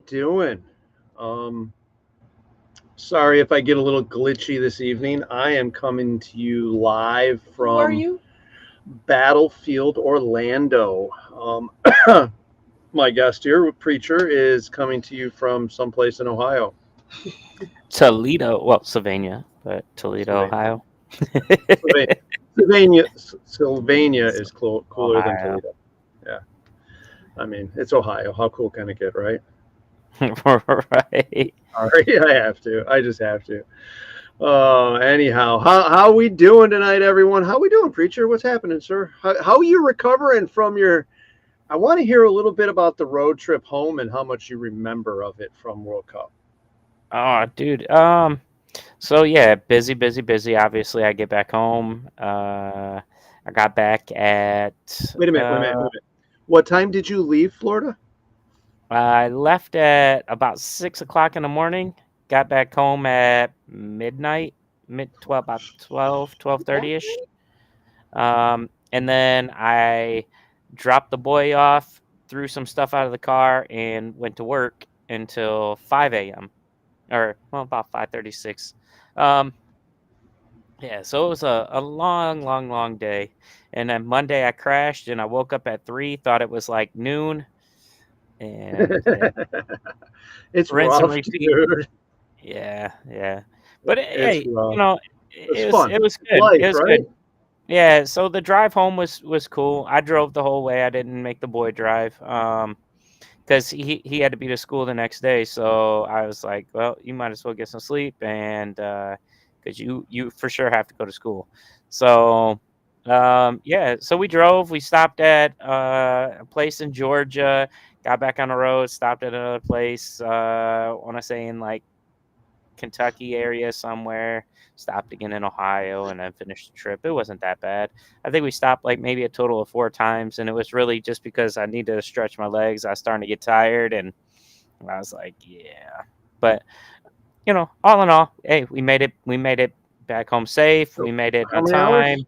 doing? Um, Sorry if I get a little glitchy this evening. I am coming to you live Who are from you? Battlefield Orlando. My guest here, preacher, is coming to you from someplace in Ohio. Toledo, well, Sylvania, but Toledo, Sylvania. Ohio. Sylvania is cooler than Ohio. Toledo. Yeah, I mean it's Ohio. How cool can it get, right? Right. All right, I have to. I just have to. Anyhow, how we doing tonight, everyone? How we doing, preacher? What's happening, sir? How are you recovering from your? I want to hear a little bit about the road trip home and how much you remember of it from World Cup. Oh, dude. So yeah, busy, busy, busy. Obviously, I get back home. I got back at Wait a minute. Wait a minute. Wait a minute. What time did you leave Florida? I left at about 6 o'clock in the morning. Got back home at midnight, about 12:30 ish. And then I dropped the boy off, threw some stuff out of the car, and went to work until 5 a.m. or well, about 5:36. Um, yeah, so it was a long, long, long day. And then Monday I crashed and I woke up at 3, thought it was like noon, and yeah, It's rinse and rough, repeat. dude. Yeah, yeah. But It's hey, rough. It's it was fun. it was It's good. life, It was right? good. Yeah, so the drive home was cool. I drove the whole way. I didn't make the boy drive. Because he had to be to school the next day. So I was like, well, you might as well get some sleep, and because you for sure have to go to school. So yeah, so we drove. We stopped at a place in Georgia, got back on the road, stopped at another place. I want to say in like Kentucky area somewhere. Stopped again in Ohio, and then finished the trip. It wasn't that bad. I think we stopped like maybe a total of 4 times, and it was really just because I needed to stretch my legs. I was starting to get tired, and I was like, yeah. But all in all, hey, we made it. We made it back home safe. So We made it how on many hours? time.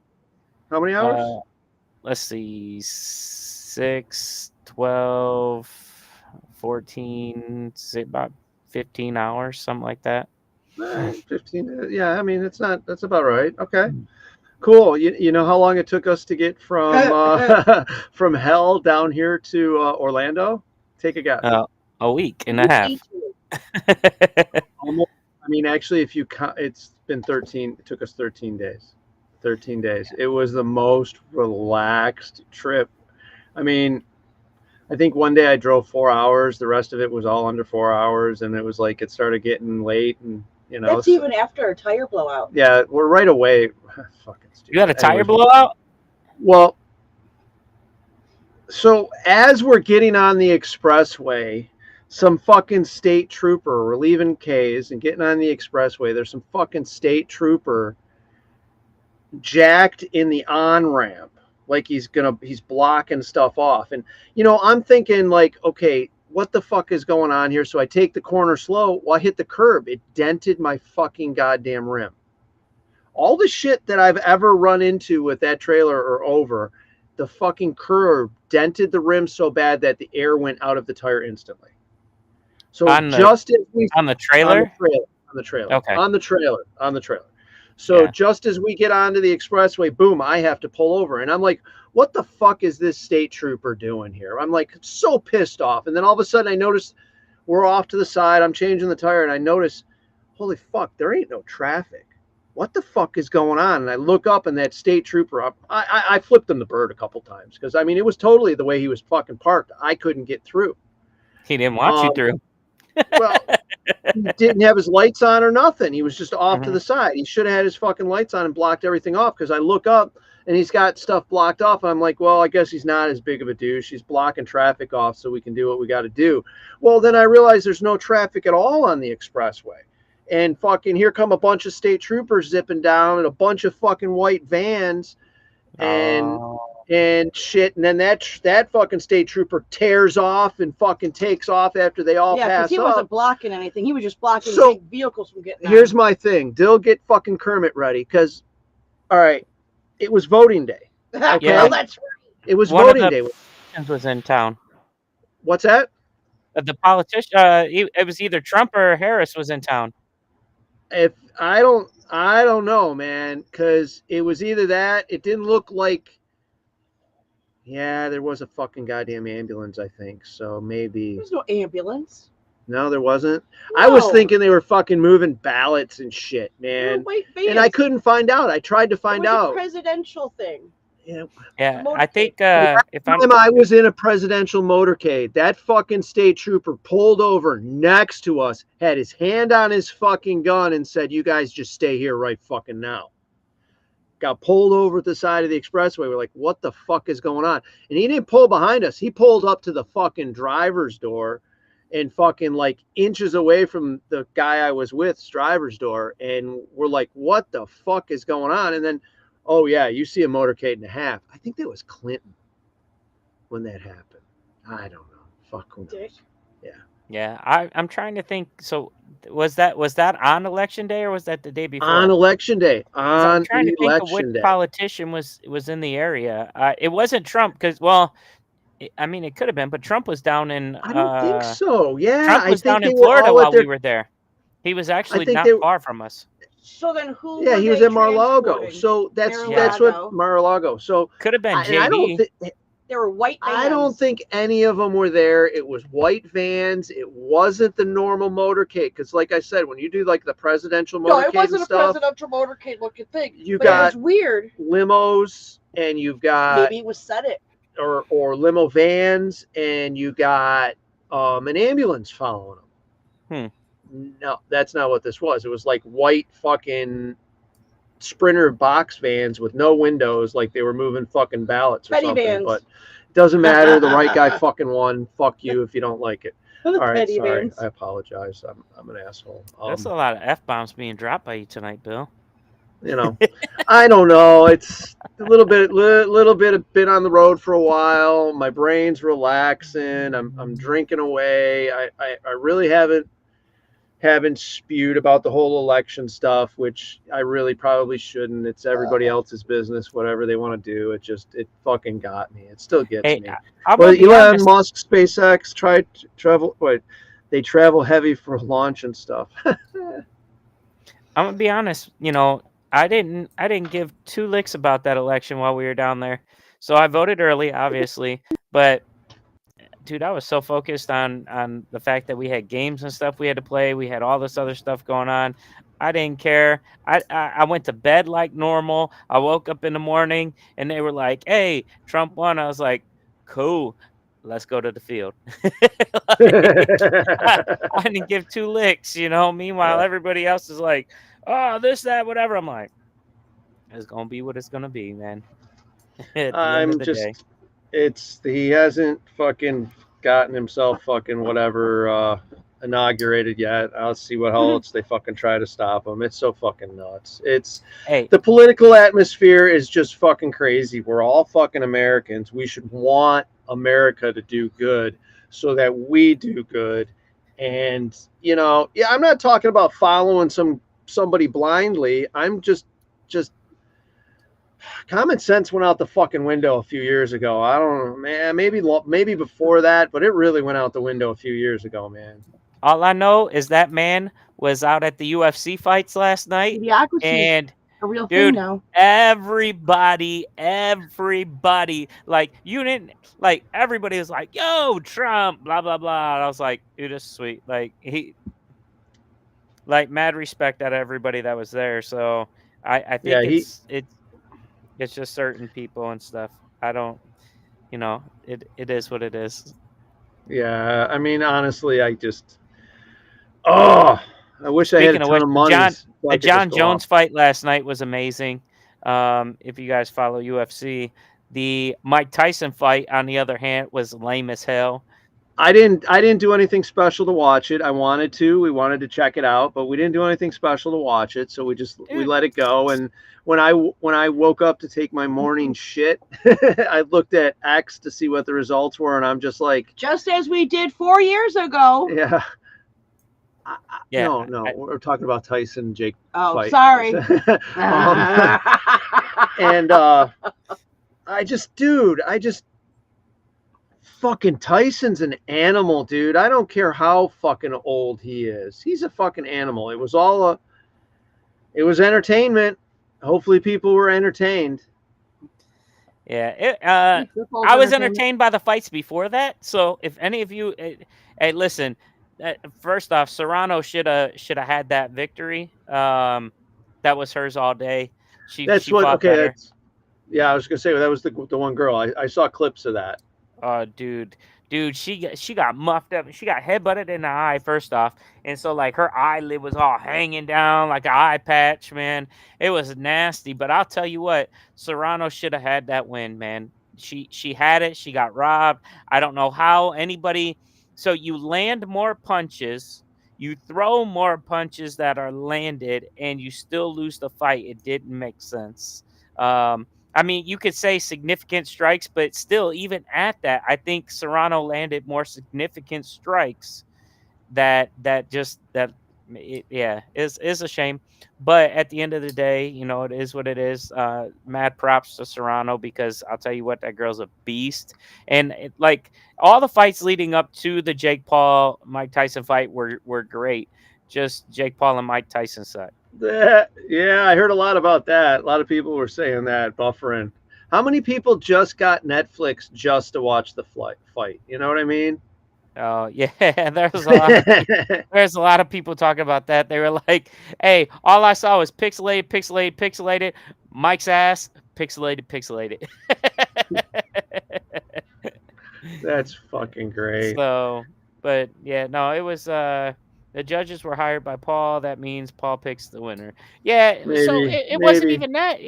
How many hours? Uh, let's see, 6, 12, 14, say about 15 hours, something like that. 15. Yeah, I mean, it's not, that's about right. Okay. Cool. You know how long it took us to get from from hell down here to Orlando? Take a guess. Uh, a week and a You half. eat you. Almost. I mean, actually, if you count, it's been 13. It took us 13 days. 13 days. It was the most relaxed trip. I mean, I think one day I drove 4 hours. The rest of it was all under 4 hours, and it was like it started getting late, and That's so, even after a tire blowout. yeah, we're right away. Fucking You had stupid. a tire Anyways, blowout? well, so as we're getting on the expressway, some fucking state trooper, we're leaving K's and getting on the expressway. There's some fucking state trooper jacked in the on ramp, like he's blocking stuff off. And I'm thinking like, okay, what the fuck is going on here? So I take the corner slow. Well, I hit the curb. It dented my fucking goddamn rim. All the shit that I've ever run into with that trailer or over, the fucking curb dented the rim so bad that the air went out of the tire instantly. So On the just as we on the on the trailer? trailer, on the trailer, Okay. on the trailer, on the trailer. So Yeah. just as we get onto the expressway, boom, I have to pull over. And I'm like, what the fuck is this state trooper doing here? I'm like so pissed off. And then all of a sudden I notice we're off to the side. I'm changing the tire and I notice, holy fuck, there ain't no traffic. What the fuck is going on? And I look up and that state trooper up, I flipped him the bird a couple times because I mean it was totally the way he was fucking parked. I couldn't get through. He didn't want you Um, through. well, he didn't have his lights on or nothing. He was just off to Mhm. the side. He should have had his fucking lights on and blocked everything off because I look up and he's got stuff blocked off. And I'm like, well, I guess he's not as big of a douche. He's blocking traffic off so we can do what we got to do. Well, then I realized there's no traffic at all on the expressway. And fucking here come a bunch of state troopers zipping down and a bunch of fucking white vans and Oh. and shit. And then that fucking state trooper tears off and fucking takes off after they all Yeah, because pass he up. wasn't blocking anything. He was just blocking So, big vehicles from getting on. Here's my thing. Dill, get fucking Kermit ready because, all right, it was voting day. Okay? Oh, that's right. It was One of voting the day. politicians was in town. What's that? The politician, it was either Trump or Harris was in town. If I don't know, man, because it was either that. It didn't look like. Yeah, there was a fucking goddamn ambulance, I think. So maybe. There's no ambulance. No, there wasn't. I was No. thinking they were fucking moving ballots and shit, There were man. white vans. And I couldn't find out. I tried to It find was a out. presidential thing. Yeah. Yeah, Motorcade. I think if I'm Time I was in a presidential motorcade, that fucking state trooper pulled over next to us, had his hand on his fucking gun, and said, "You guys just stay here right fucking now." Got pulled over at the side of the expressway. We're like, "What the fuck is going on?" And he didn't pull behind us. He pulled up to the fucking driver's door and fucking like inches away from the guy I was with's driver's door. And we're like, "What the fuck is going on?" And then, oh yeah, you see a motorcade and a half. I think that was Clinton when that happened. I don't know. Fuck who knows. Dick. yeah, I'm trying to think. So was that on election day or was that the day before? On election day. 'Cause I'm On trying to think of which election day. politician was in the area. It wasn't Trump because, well, I mean, it could have been, but Trump was down in. I don't think so. Yeah, Trump I was think down they in were Florida all at while their. we were there. He was actually think not they- far from us. So then who? Yeah, were he was they at Mar-a-Lago. transporting? So that's Mar-a-Lago. what Mar-a-Lago. So Could have been and I don't JD. think. There were white vans. I don't think any of them were there. It was white vans. It wasn't the normal motorcade because, like I said, when you do like the presidential motorcade No, it wasn't and a stuff, presidential motorcade looking thing. you but got it was weird. limos and you've got Maybe it was set it. or limo vans and you got an ambulance following them. No, that's not what this was. It was like white fucking Sprinter box vans with no windows, like they were moving fucking ballots or Petty something. vans. But it doesn't matter. The right guy fucking won. Fuck you if you don't like it. All right, Petty sorry. vans. I apologize. I'm an asshole. That's a lot of F-bombs being dropped by you tonight, Bill. You know, I don't know. It's a little bit of been on the road for a while. My brain's relaxing. I'm drinking away. I really haven't spewed about the whole election stuff, which I really probably shouldn't. It's everybody else's business, whatever they want to do. It fucking got me. It still gets Hey, me. I'm Well, gonna be Elon honest. Musk, SpaceX they travel heavy for launch and stuff. I'm gonna be honest. You know, I didn't give two licks about that election while we were down there. So I voted early, obviously, but dude, I was so focused on the fact that we had games and stuff we had to play. We had all this other stuff going on. I didn't care. I went to bed like normal. I woke up in the morning and they were like, "Hey, Trump won." I was like, "Cool. Let's go to the field." I didn't give two licks, you know. Meanwhile, everybody else is like, "Oh, this, that, whatever." I'm like, it's gonna be what it's gonna be, man. At the end I'm of the day. he hasn't fucking gotten himself fucking whatever inaugurated yet. I'll see what else they fucking try to stop him. It's so fucking nuts. Hey, The political atmosphere is just fucking crazy. We're all fucking Americans. We should want America to do good so that we do good. And you know, yeah, I'm not talking about following somebody blindly. I'm just common sense went out the fucking window a few years ago. I don't know, man. Maybe before that, but it really went out the window a few years ago, man. all I know is that man was out at the UFC fights last night, Idiocracy and is a real dude, thing now. everybody, like you didn't like. Everybody was like, "Yo, Trump," blah blah blah. And I was like, "Dude, this is sweet." Like mad respect out of everybody that was there. So I think it's just certain people and stuff. I don't, you know, it is what it is. Yeah, I mean, honestly, I wish I had a Speaking of ton which, of money. the John Jones fight last night was amazing. If you guys follow UFC, the Mike Tyson fight, on the other hand, was lame as hell. I didn't do anything special to watch it. I wanted to. We wanted to check it out, but we didn't do anything special to watch it. So we let it go. And when I woke up to take my morning shit, I looked at X to see what the results were, and I'm just like, Just as we did 4 years ago. yeah. Yeah, No, we're talking about Tyson and Jake Oh, fight. sorry. And I just fucking Tyson's an animal, dude. I don't care how fucking old he is. He's a fucking animal. It was entertainment. Hopefully people were entertained. Yeah, Football's I was entertainment. entertained by the fights before that. So if any of you, hey, listen. First off, Serrano should have had that victory. That was hers all day. She fought better. I was gonna say that was the one girl. I saw clips of that. Dude, she got muffed up. She got headbutted in the eye first off, and so like her eyelid was all hanging down like an eye patch. Man, it was nasty. But I'll tell you what, Serrano should have had that win, man. She had it. She got robbed. I don't know how anybody. So you land more punches, you throw more punches that are landed, and you still lose the fight. It didn't make sense. I mean, you could say significant strikes, but still, even at that, I think Serrano landed more significant strikes. Is a shame. But at the end of the day, you know, it is what it is. Mad props to Serrano, because I'll tell you what, that girl's a beast. And like all the fights leading up to the Jake Paul Mike Tyson fight were great. Just Jake Paul and Mike Tyson suck. Yeah, I heard a lot about that. A lot of people were saying that, buffering. How many people just got Netflix just to watch the fight? You know what I mean? Oh yeah, there's a lot of people talking about that. They were like, "Hey, all I saw was pixelated. Mike's ass, pixelated." That's fucking great. So, but yeah, no, it was. The judges were hired by Paul. That means Paul picks the winner. Yeah, so it wasn't even that.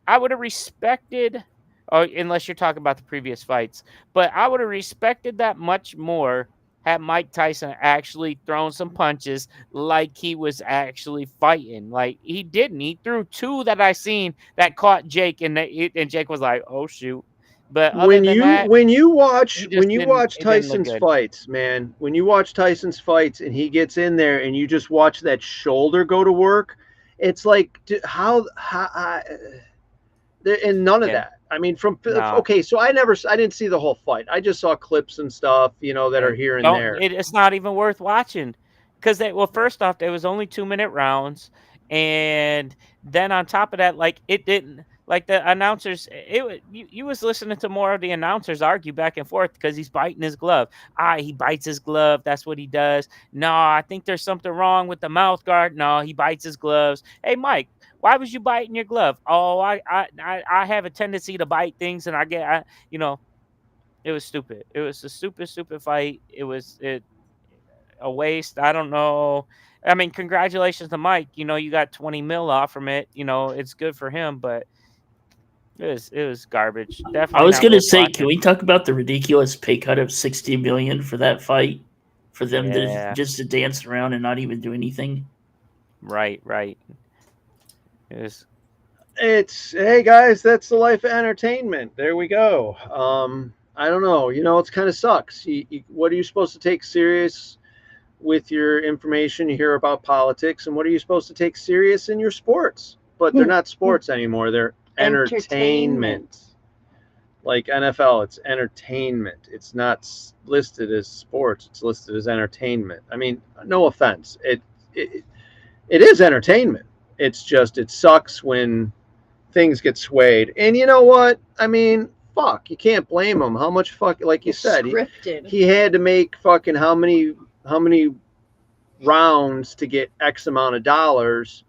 I would have respected. Oh, unless you're talking about the previous fights. But I would have respected that much more had Mike Tyson actually thrown some punches like he was actually fighting. Like, he didn't. He threw two that I seen that caught Jake, and Jake was like, oh, shoot. But when you watch Tyson's fights, man, when you watch Tyson's fights and he gets in there and you just watch that shoulder go to work, it's like, and none of that. I mean, okay, so I didn't see the whole fight. I just saw clips and stuff, that are here and there. It's not even worth watching, because first off, there was only 2-minute rounds, and then on top of that, like, it didn't. Like, the announcers, you was listening to more of the announcers argue back and forth because he's biting his glove. He bites his glove. That's what he does. No, I think there's something wrong with the mouth guard. No, he bites his gloves. Hey, Mike, why was you biting your glove? Oh, I have a tendency to bite things, and it was stupid. It was a stupid fight. It was a waste. I don't know. I mean, congratulations to Mike. You got 20 mil off from it. It's good for him, but it was garbage. Definitely. I was gonna say, can we talk about the ridiculous pay cut of $60 million for that fight? For them to just to dance around and not even do anything. Right. It's hey guys, that's the life of entertainment. There we go. I don't know. It kind of sucks. What are you supposed to take serious with your information you hear about politics, and what are you supposed to take serious in your sports? But they're not sports anymore. They're entertainment. Like NFL, it's entertainment. It's not listed as sports. It's listed as entertainment. I mean, no offense. It is entertainment. It's just, it sucks when things get swayed. And you know what? I mean, fuck, you can't blame him. How much like you said, he had to make fucking how many rounds to get X amount of dollars.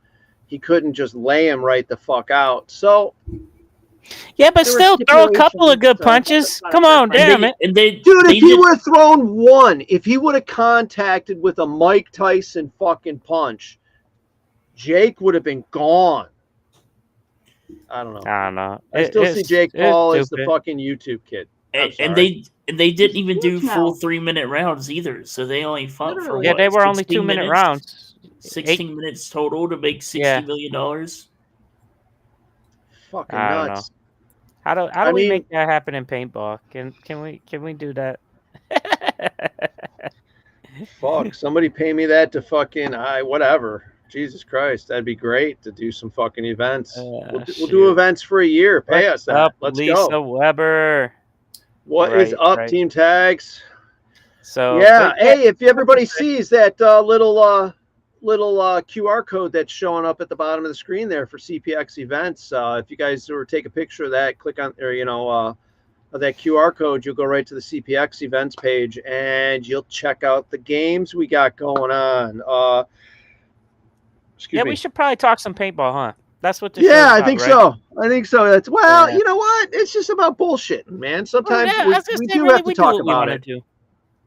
He couldn't just lay him right the fuck out. So yeah, but still throw a couple of good punches. Come on, damn it. If he would have thrown one, if he would have contacted with a Mike Tyson fucking punch, Jake would have been gone. I don't know. I still see Jake Paul as the fucking YouTube kid. And they didn't even do full 3-minute rounds either. So they only fought for they were only 2-minute rounds. 16 minutes total to make $60 million. Fucking nuts. How do we make that happen in paintball? Can we do that? Fuck, somebody pay me that to fucking whatever. Jesus Christ, that'd be great to do some fucking events. We'll do events for a year. Pay us that. Let's Lisa go. Weber. What is Right, up, right. Team Tags? So Yeah, but hey, if everybody sees that little QR code that's showing up at the bottom of the screen there for CPX events, if you guys were to take a picture of that, click on, or that QR code, you'll go right to the CPX events page, and you'll check out the games we got going on. Excuse me. we should probably talk some paintball, huh? That's what this show's Yeah, I about, think right? so. I think so. That's Yeah. you know what? It's just about bullshitting, man. Sometimes I was gonna we say, do really, have to we do talk what we about wanna it. do.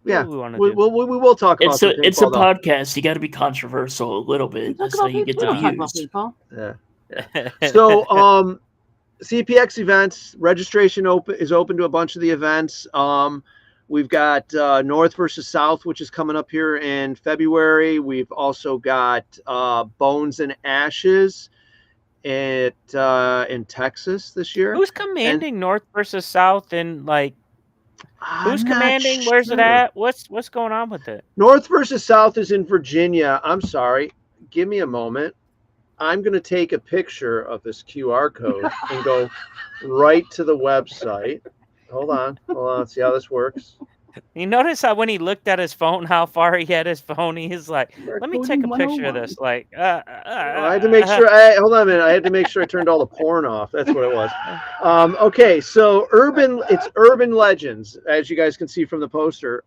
Yeah, We wanna we do. will talk about some It's a paintball, though. podcast. You got to be controversial a little bit. Talk That's how about you get people. the Talk about views. people. Yeah. So, CPX events registration is open to a bunch of the events. We've got North versus South, which is coming up here in February. We've also got Bones and Ashes in Texas this year. Who's commanding North versus South, and like who's I'm not commanding? Where's it sure. at? What's going on with it? North versus South is in Virginia. I'm sorry. Give me a moment. I'm going to take a picture of this QR code and go right to the website. Hold on. Let's see how this works. You notice how when he looked at his phone, how far he had his phone? He's like, "Let me take a picture of this." Like, I had to make sure. Hold on a minute. I had to make sure I turned all the porn off. That's what it was. Okay, so it's Urban Legends, as you guys can see from the poster.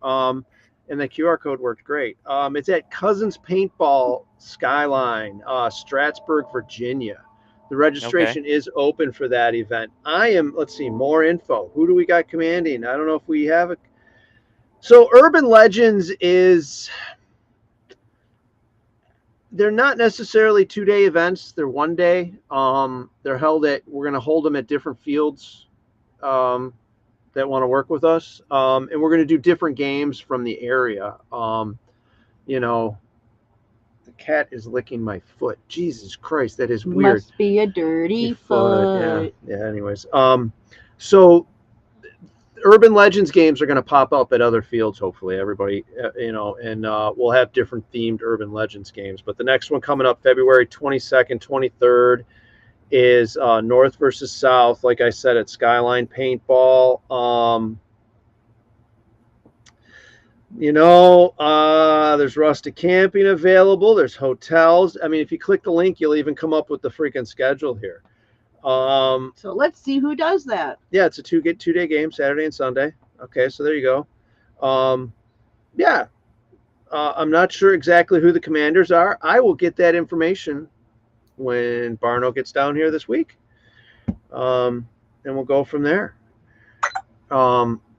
And the QR code worked great. It's at Cousins Paintball Skyline, Strattsburg, Virginia. The registration is open for that event. Let's see, more info. Who do we got commanding? I don't know if we have it. So Urban Legends they're not necessarily 2-day events. They're 1 day. We're going to hold them at different fields that want to work with us. And we're going to do different games from the area. The cat is licking my foot. Jesus Christ, that is weird. Must be a dirty foot. Yeah. Anyways, so Urban Legends games are going to pop up at other fields. Hopefully, everybody, and we'll have different themed Urban Legends games. But the next one coming up, February 22nd, 23rd, is North versus South. Like I said, at Skyline Paintball. There's rustic camping available. There's hotels. I mean, if you click the link, you'll even come up with the freaking schedule here. So let's see who does that. Yeah, it's a 2-day game, Saturday and Sunday. Okay, so there you go. I'm not sure exactly who the commanders are. I will get that information when Barno gets down here this week. And we'll go from there.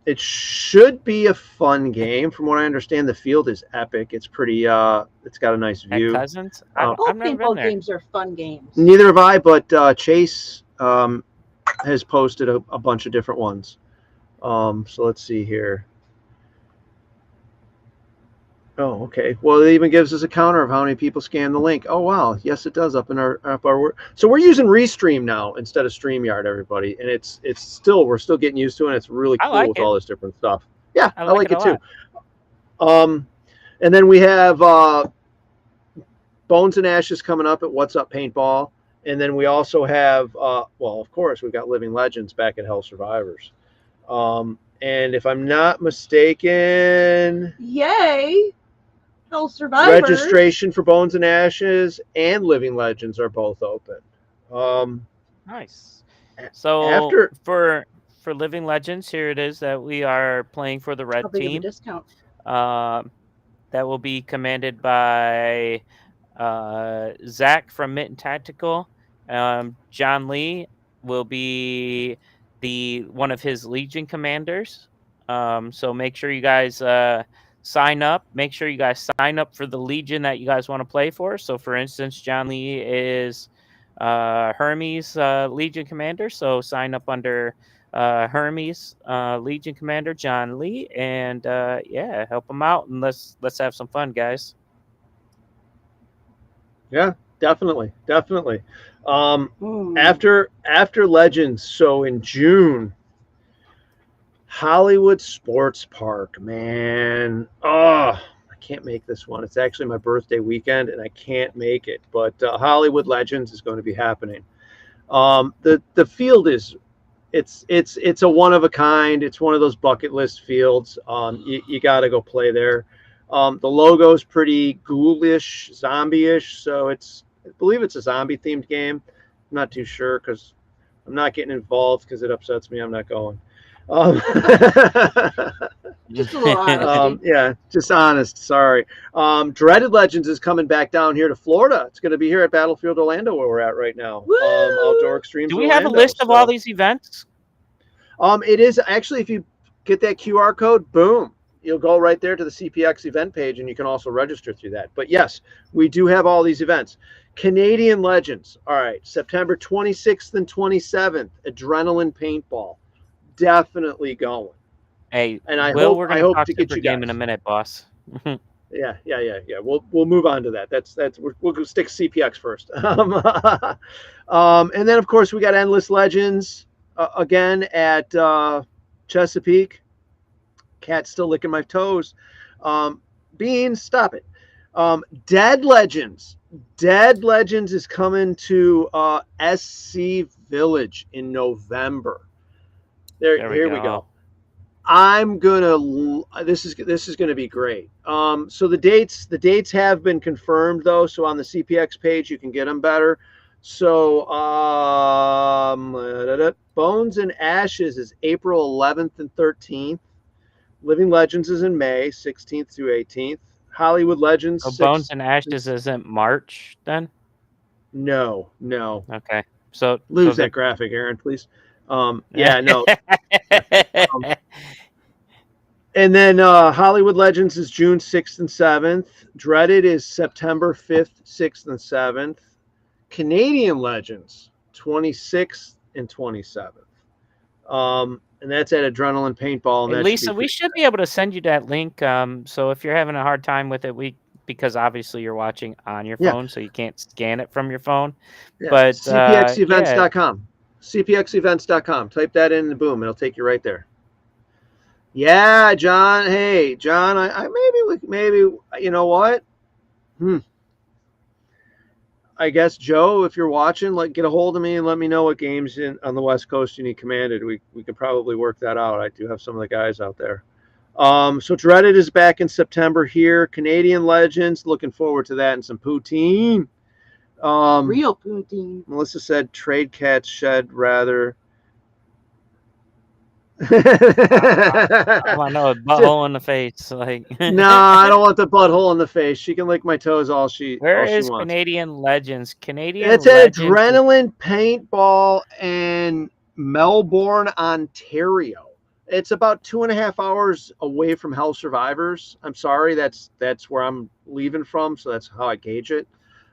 It should be a fun game. From what I understand, the field is epic. It's pretty. It's got a nice view. At Cousins, All I've never been paintball there. games are fun games. Neither have I, but Chase has posted a bunch of different ones. So let's see here. Oh, okay. Well, it even gives us a counter of how many people scan the link. Oh, wow. Yes, it does up our. So we're using Restream now instead of StreamYard, everybody, and we're still getting used to it. And it's really cool with all this different stuff. Yeah, I like it too. And then we have Bones and Ashes coming up at What's Up Paintball, and then we also have of course, we've got Living Legends back at Hell Survivors. And if I'm not mistaken, yay! Hell Survivors. Registration for Bones and Ashes and Living Legends are both open. Nice. So for Living Legends, here it is that we are playing for the red team. Discount. That will be commanded by Zach from Mitten Tactical. John Lee will be one of his Legion commanders. So make sure you guys sign up. Make sure you guys sign up for the Legion that you guys want to play for. So, for instance, John Lee is Hermes Legion commander. So sign up under Hermes Legion commander John Lee, and help him out, and let's have some fun, guys. Yeah, definitely. After Legends, so in June, Hollywood Sports Park, man. Oh, I can't make this one. It's actually my birthday weekend, and I can't make it. But Hollywood Legends is going to be happening. The field is it's a one of a kind. It's one of those bucket list fields. You got to go play there. The logo's pretty ghoulish, zombie-ish, so I believe it's a zombie themed game. I'm not too sure because I'm not getting involved because it upsets me. I'm not going. Just a little honesty. Yeah, just honest. Sorry. Dreaded Legends is coming back down here to Florida. It's going to be here at Battlefield Orlando, where we're at right now. Outdoor Extremes. Do we have a list of all these events? It is actually, if you get that QR code, boom, you'll go right there to the CPX event page, and you can also register through that. But yes, we do have all these events. Canadian Legends. All right, September 26th and 27th, Adrenaline Paintball. Definitely going. Hey, and I Will, hope, we're going to talk to get you game guys. in a minute, boss. Yeah. We'll move on to that. We'll stick CPX first. And then of course we got Endless Legends again at Chesapeake. Cat's still licking my toes. Beans, stop it. Dead Legends. Dead Legends is coming to SC Village in November. Here we go. This is gonna be great. So the dates have been confirmed though. So on the CPX page you can get them better. So Bones and Ashes is April 11th and 13th. Living Legends is in May 16th through 18th. Hollywood Legends. So Bones and Ashes isn't March then? No. Okay. So lose that graphic, Aaron, please. Yeah, no. And then Hollywood Legends is June 6th and 7th. Dreaded is September 5th, 6th, and 7th. Canadian Legends, 26th and 27th. And that's at Adrenaline Paintball. And hey, Lisa, we should be able to send you that link. So if you're having a hard time with it, because obviously you're watching on your phone, so you can't scan it from your phone. Yeah. But CPXevents.com. CPXevents.com. Type that in and boom, it'll take you right there. Yeah, John. Hey, John, I maybe you know what? I guess Joe, if you're watching, get a hold of me and let me know what games on the West Coast you need commanded. We could probably work that out. I do have some of the guys out there. So Dreaded is back in September here. Canadian Legends, looking forward to that and some poutine. Real poutine. Melissa said trade cats shed rather. I want to know a butthole in the face. No, I don't want the butthole in the face. She can lick my toes all she Where all is she wants. Canadian Legends? It's at Adrenaline Paintball in Melbourne, Ontario. It's about 2.5 hours away from Hell Survivors. I'm sorry, that's where I'm leaving from, so that's how I gauge it.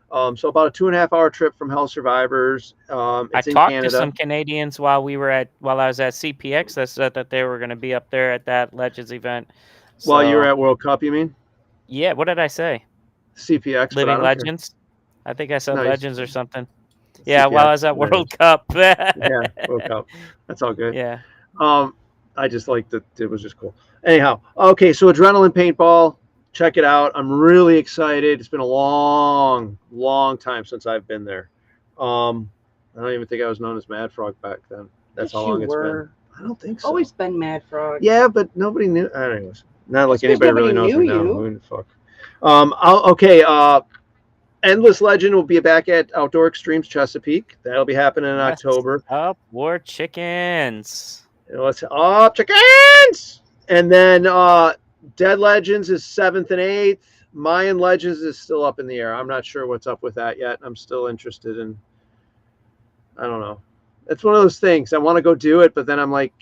So about a 2.5 hour trip from Hell Survivors. It's I talked to some Canadians while I was at CPX that said that they were going to be up there at that Legends event. So, while you were at World Cup, you mean? Yeah. What did I say? CPX. Living Legends. I think I said Legends or something. CPX, yeah, while I was at World Cup. Yeah, World Cup. That's all good. Yeah. I just liked it. It was just cool. Anyhow, okay. So Adrenaline Paintball. Check it out. I'm really excited. It's been a long time since I've been there. I don't even think I was known as Mad Frog back then. That's how long it's been. I don't think so. Always been Mad Frog. Yeah, but nobody knew. Anyways, not like anybody really knows me now. Who the fuck? Okay. Endless Legend will be back at Outdoor Extremes Chesapeake. That'll be happening in October. Up war chickens. What's up, chickens? And then Dead Legends is 7th and 8th. Mayan Legends is still up in the air. I'm not sure what's up with that yet. I'm still interested in. I don't know. It's one of those things. I want to go do it, but then I'm like,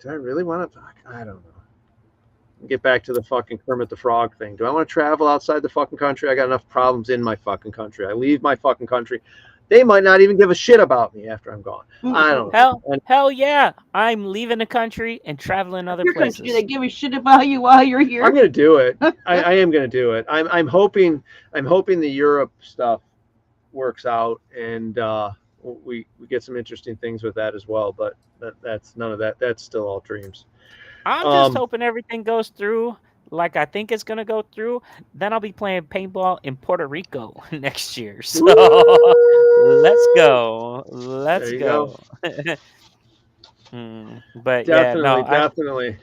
do I really want to? I don't know. Get back to the fucking Kermit the Frog thing. Do I want to travel outside the fucking country? I got enough problems in my fucking country. I leave my fucking country. They might not even give a shit about me after I'm gone. I don't know. Hell yeah. I'm leaving the country and traveling other places. Do they give a shit about you while you're here? I'm going to do it. I am going to do it. I'm hoping the Europe stuff works out and we get some interesting things with that as well. But that's none of that. That's still all dreams. I'm just hoping everything goes through like I think it's going to go through. Then I'll be playing paintball in Puerto Rico next year. So let's go. Let's go. But Definitely, yeah, no, definitely.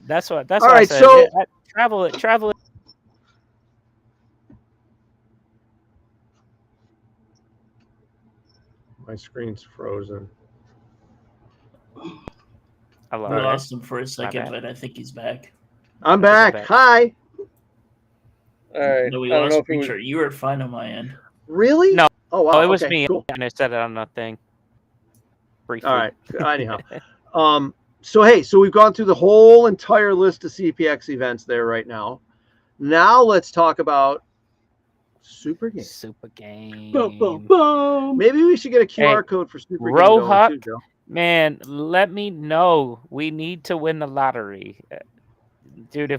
That's All what right, I said. so Travel. My screen's frozen. I We lost him for a second, but I think he's back. I'm back. Hi. All right. No, we I don't know lost if it was... Preacher. You were fine on my end. Really? No. Oh wow. It was okay, me. Cool. And I said it on the thing. Briefly. All right. Anyhow, so hey, so we've gone through the whole entire list of CPX events there right now. Now let's talk about Super Game. Super Game. Boom, boom, boom. Maybe we should get a QR code for Super Game going too, Joe. Man, let me know. We need to win the lottery. Dude,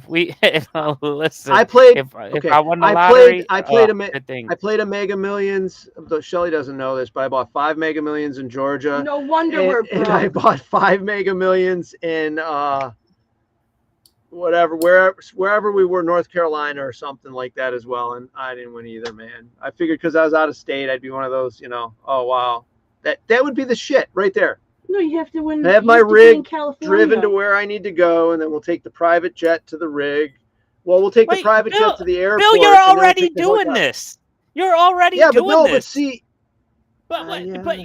listen, I played. If I won the lottery, I played a Mega Millions. Shelly doesn't know this, but I bought 5 Mega Millions in Georgia. No wonder we're broke. And I bought 5 Mega Millions in wherever we were, North Carolina or something like that as well. And I didn't win either, man. I figured because I was out of state, I'd be one of those, oh wow, that would be the shit right there. No, you have to win. I have my rig driven to where I need to go, and then we'll take the private jet to the rig. Well, we'll take the private jet to the airport. Bill, you're already doing this. You're already doing this. But see, but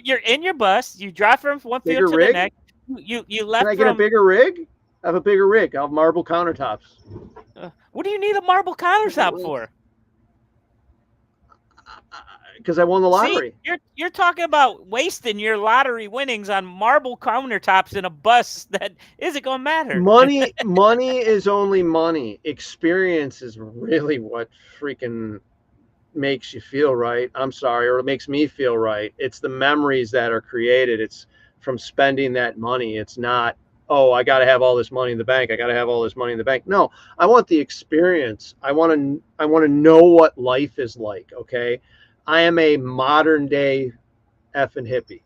you're in your bus. You drive from one field to the next. You left. Can I get a bigger rig? I have a bigger rig. I'll have marble countertops. What do you need a marble countertop for? Because I won the lottery. See, you're talking about wasting your lottery winnings on marble countertops in a bus that isn't going to matter. Money is only money. Experience is really what freaking makes you feel right. I'm sorry, or it makes me feel right. It's the memories that are created. It's from spending that money. It's not, oh, I got to have all this money in the bank. I got to have all this money in the bank. No, I want the experience. I want to know what life is like. Okay. I am a modern day effing hippie.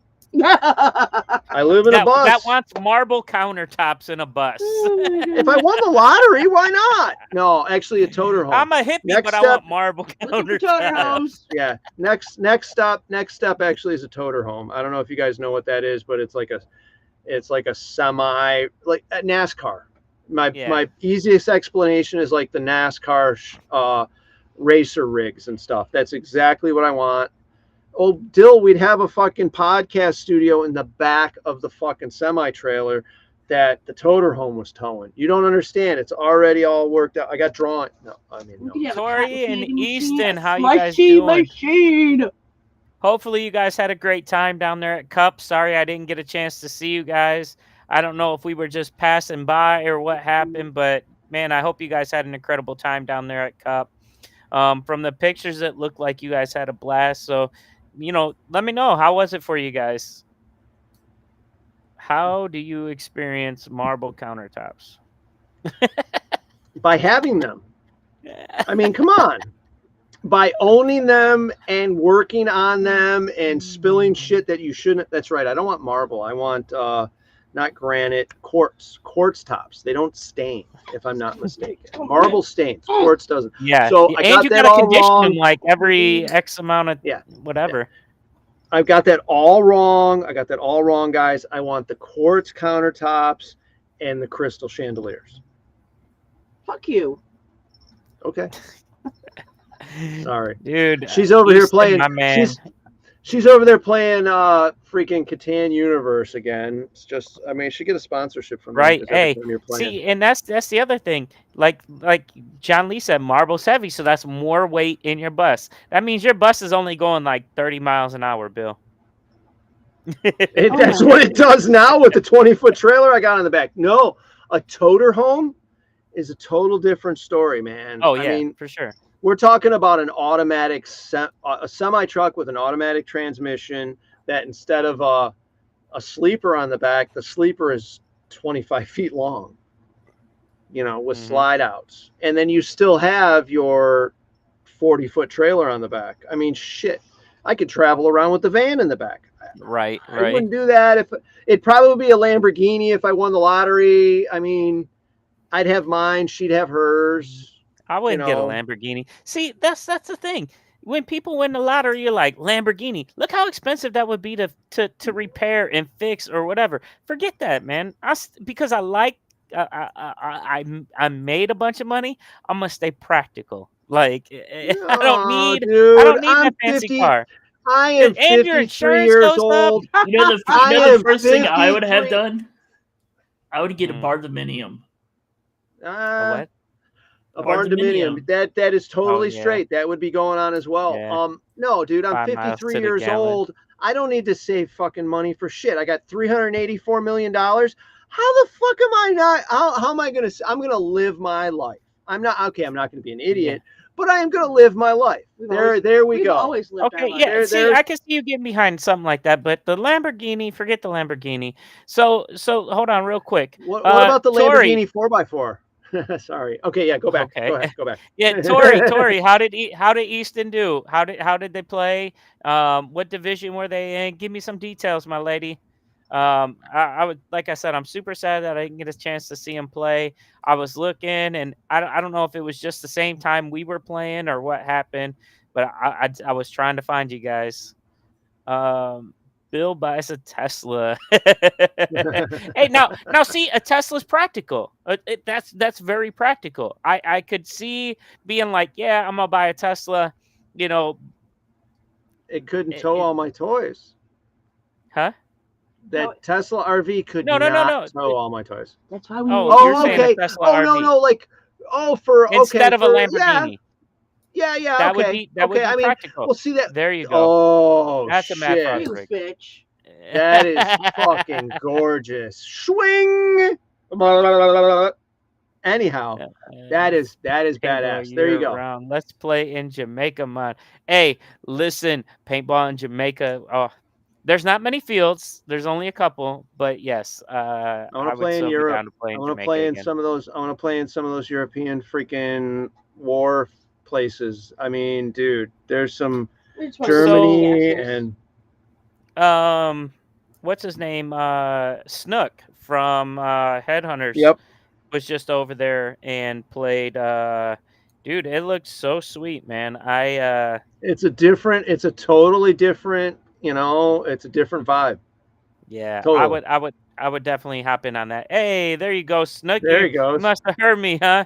I live in a bus. That wants marble countertops in a bus. If I won the lottery, why not? No, actually a toter home. I'm a hippie, but I want marble countertops. Yeah. Next step actually is a toter home. I don't know if you guys know what that is, but it's like a semi, like a NASCAR. My easiest explanation is like the NASCAR racer rigs and stuff. That's exactly what I want. Oh, Dill, we'd have a fucking podcast studio in the back of the fucking semi trailer that the toter home was towing. You don't understand. It's already all worked out. I got drawn. No. Tori and Easton, how you guys doing? Hopefully you guys had a great time down there at Cup. Sorry I didn't get a chance to see you guys. I don't know if we were just passing by or what happened, but man, I hope you guys had an incredible time down there at Cup. From the pictures, it looked like you guys had a blast. So, let me know. How was it for you guys? How do you experience marble countertops? By having them. I mean, come on. By owning them and working on them and spilling shit that you shouldn't. That's right. I don't want marble. I want not granite, quartz tops. They don't stain, if I'm not mistaken. Marble stains, quartz doesn't. Yeah. So I got that all wrong. Like every X amount of whatever. I've got that all wrong. Guys. I want the quartz countertops and the crystal chandeliers. Fuck you. Okay. Sorry, dude. She's over here playing. My man. She's over there playing freaking Catan Universe again. It's just, I mean, she get a sponsorship from right. Hey, see, and that's the other thing. Like John Lee said, marble's heavy, so that's more weight in your bus. That means your bus is only going like 30 miles an hour, Bill. That's what it does now with the 20-foot trailer I got in the back. No, a toter home is a total different story, man. Oh yeah, I mean, for sure. We're talking about an automatic a semi truck with an automatic transmission that instead of a sleeper on the back, the sleeper is 25 feet long, with slide outs. And then you still have your 40-foot trailer on the back. I mean, shit, I could travel around with the van in the back. Right. I wouldn't do that. It'd probably be a Lamborghini if I won the lottery. I mean, I'd have mine. She'd have hers. I wouldn't get a Lamborghini. See, that's the thing. when people win the lottery, you're like Lamborghini. Look how expensive that would be to repair and fix or whatever. Forget that, man. Because I like I made a bunch of money. I'm gonna stay practical. Like I don't Oh, need dude, that fancy car. I am And your 53 insurance years goes up. old. You know the I you know am the first thing I would have 53. done. I would get a Mm. bardominium. A what? A barn dominium. That is totally yeah. straight. That would be going on as well. Yeah. No, dude, I'm 5 miles 53 to the years gallon. old. I don't need to save fucking money for shit. I got $384 million. How the fuck am I not? How am I gonna? I'm gonna live my life. I'm not okay. I'm not gonna be an idiot, but I am gonna live my life. There we We've go. always lived our Okay, life. yeah. See, I can see you getting behind something like that, but the Lamborghini, forget the Lamborghini. So hold on, real quick. What about the Tori, Lamborghini 4x4? Sorry. Okay, yeah, go back. Okay. Go back. Yeah, Tori, how did Easton do? How did they play? What division were they in? Give me some details, my lady. I would, like I said, I'm super sad that I didn't get a chance to see him play. I was looking, and I don't know if it was just the same time we were playing or what happened, but I was trying to find you guys. Bill buys a Tesla. Hey, now see, a Tesla's practical. That's very practical. I could see being like, yeah, I'm gonna buy a Tesla. You know, it couldn't tow all my toys. Huh? That Tesla RV could no. tow all my toys. That's why we. You're saying okay. a Tesla RV. No, like instead of a Lamborghini. Yeah. That would be practical. We'll see that. There you go. Oh, that's a Mad Frog You trick. bitch. That is fucking gorgeous. Swing. Anyhow, that is badass. There you go. Around. Let's play in Jamaica, man. Hey, listen, paintball in Jamaica. Oh, there's not many fields. There's only a couple, but yes, I want to play in Europe. I want to play in some of those. I want to play in some of those European freaking war places. I mean, dude, there's some Germany and what's his name? Snook from Headhunters. Yep. Was just over there and played. Dude, it looked so sweet, man. It's a totally different. It's a different vibe. Yeah, totally. I would definitely hop in on that. Hey, there you go, Snook. There he goes. You must have heard me, huh?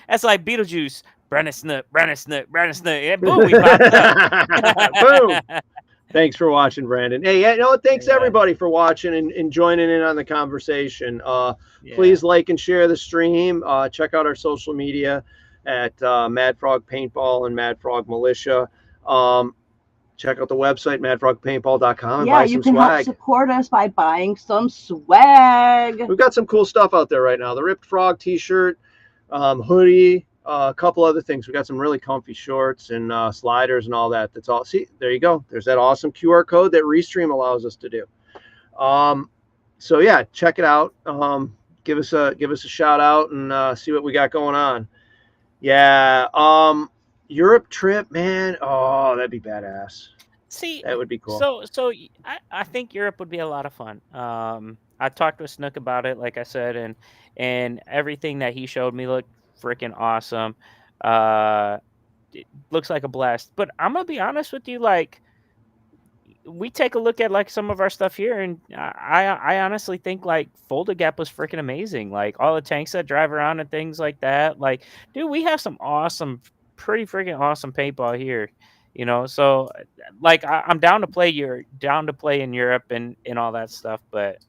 That's like Beetlejuice. Brandon Snook. Yeah, boom, we popped up. Boom. Thanks for watching, Brandon. Hey, thanks everybody for watching and joining in on the conversation. Please like and share the stream. Check out our social media at Mad Frog Paintball and Mad Frog Militia. Check out the website, madfrogpaintball.com, and buy some you can swag. help support us by buying some swag. We've got some cool stuff out there right now. The Ripped Frog t-shirt, hoodie, a couple other things. We got some really comfy shorts and sliders and all that. That's all. See, there you go. There's that awesome QR code that Restream allows us to do. So yeah, check it out. Give us a shout out and see what we got going on. Yeah. Europe trip, man. Oh, that'd be badass. See, that would be cool. So I think Europe would be a lot of fun. I talked with Snook about it, like I said, and everything that he showed me looked freaking awesome. It looks like a blast. But I'm gonna be honest with you, like, we take a look at like some of our stuff here, and I honestly think like Folded Gap was freaking amazing. Like all the tanks that drive around and things like that. Like, dude, we have some pretty freaking awesome paintball here. So like I'm down to play in Europe and all that stuff. But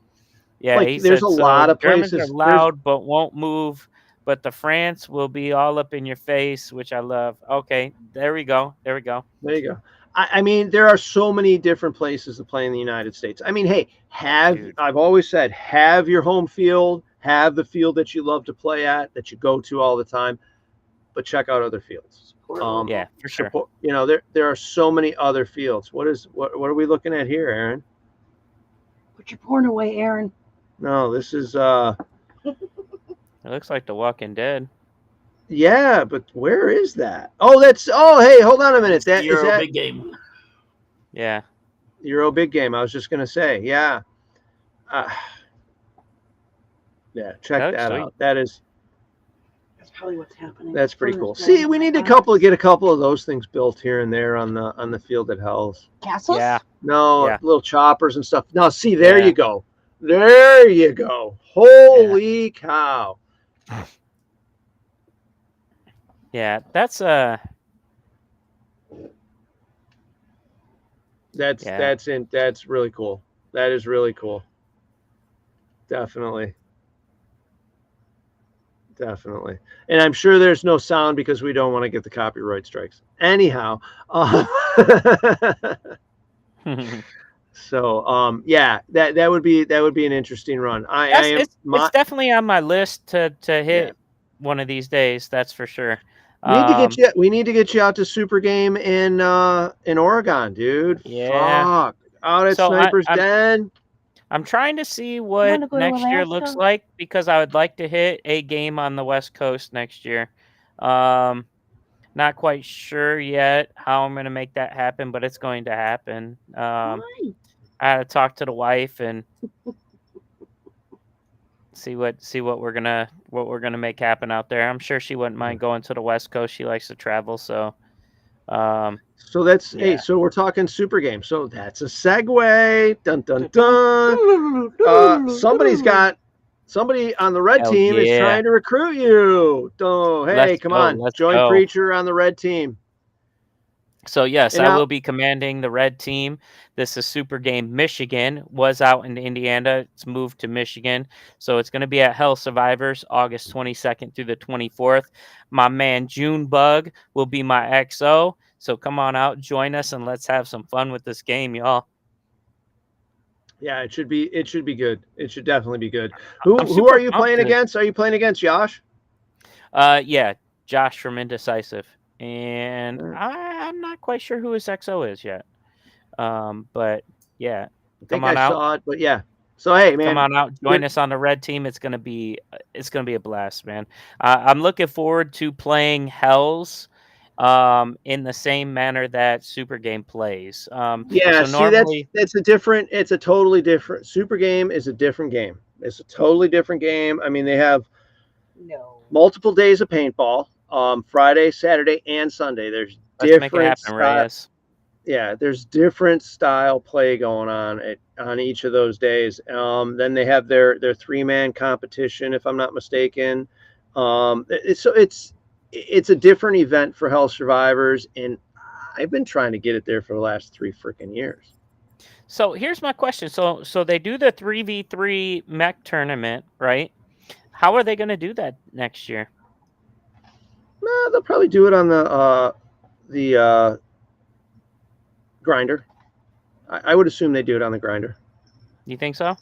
yeah, like, there's a lot of Germans places are loud but won't move. But the France will be all up in your face, which I love. Okay, there we go. There you go. I mean, there are so many different places to play in the United States. I mean, hey, I've always said, have your home field, have the field that you love to play at, that you go to all the time, but check out other fields. Yeah, for sure. There are so many other fields. What are we looking at here, Aaron? Put your porn away, Aaron. No, this is It looks like The Walking Dead. Yeah, but where is that? Hey, hold on a minute. That Euro is that big game. Yeah. Euro big game. I was just gonna say, yeah. Yeah, check that out. That is probably what's happening. That's pretty Someone's cool. driving See, we my need house. to get a couple of those things built here and there on the field at Hell's. Castles? Yeah. No, Yeah. little choppers and stuff. No, see, there Yeah. you go. There you go. Holy cow. Yeah, that's That's really cool. That is really cool. Definitely. And I'm sure there's no sound because we don't want to get the copyright strikes. Anyhow, so yeah, that would be an interesting run. it's definitely on my list to hit one of these days. That's for sure. We need to get you out to Super Game in Oregon, dude. Yeah. Fuck. Out at Sniper's Den. I'm trying to see what next year looks like because I would like to hit a game on the West Coast next year. Not quite sure yet how I'm going to make that happen, but it's going to happen. I had to talk to the wife and see what we're gonna make happen out there. I'm sure she wouldn't mind going to the West Coast. She likes to travel, so. So that's hey. So we're talking Super Game. So that's a segue. Dun dun dun. Somebody on the red team is trying to recruit you. Oh, hey, come on, join Preacher on the red team. So yes, I will be commanding the red team. This is Super Game Michigan. Was out in Indiana. It's moved to Michigan. So it's going to be at Hell Survivors, August 22nd through the 24th. My man Junebug will be my XO. So come on out, join us, and let's have some fun with this game, y'all. Yeah, it should be good. It should definitely be good. Who are you playing against? Are you playing against Josh? Yeah, Josh from Indecisive. And I'm not quite sure who his XO is yet. But yeah, come on out. Saw it, but yeah. So hey, man, come on out, join us on the red team. It's gonna be a blast, man. I'm looking forward to playing Hells, in the same manner that Super Game plays. Yeah, so normally, it's a totally different. Super Game is a different game. It's a totally different game. I mean, they have multiple days of paintball. Friday, Saturday, and Sunday. There's different styles. Yeah, there's different style play going on each of those days. Then they have their 3-man competition, if I'm not mistaken. It's a different event for Hell Survivors, and I've been trying to get it there for the last 3 freaking years. So here's my question. So they do the 3v3 mech tournament, right? How are they going to do that next year? They'll probably do it on the grinder. I would assume they do it on the grinder. You think so?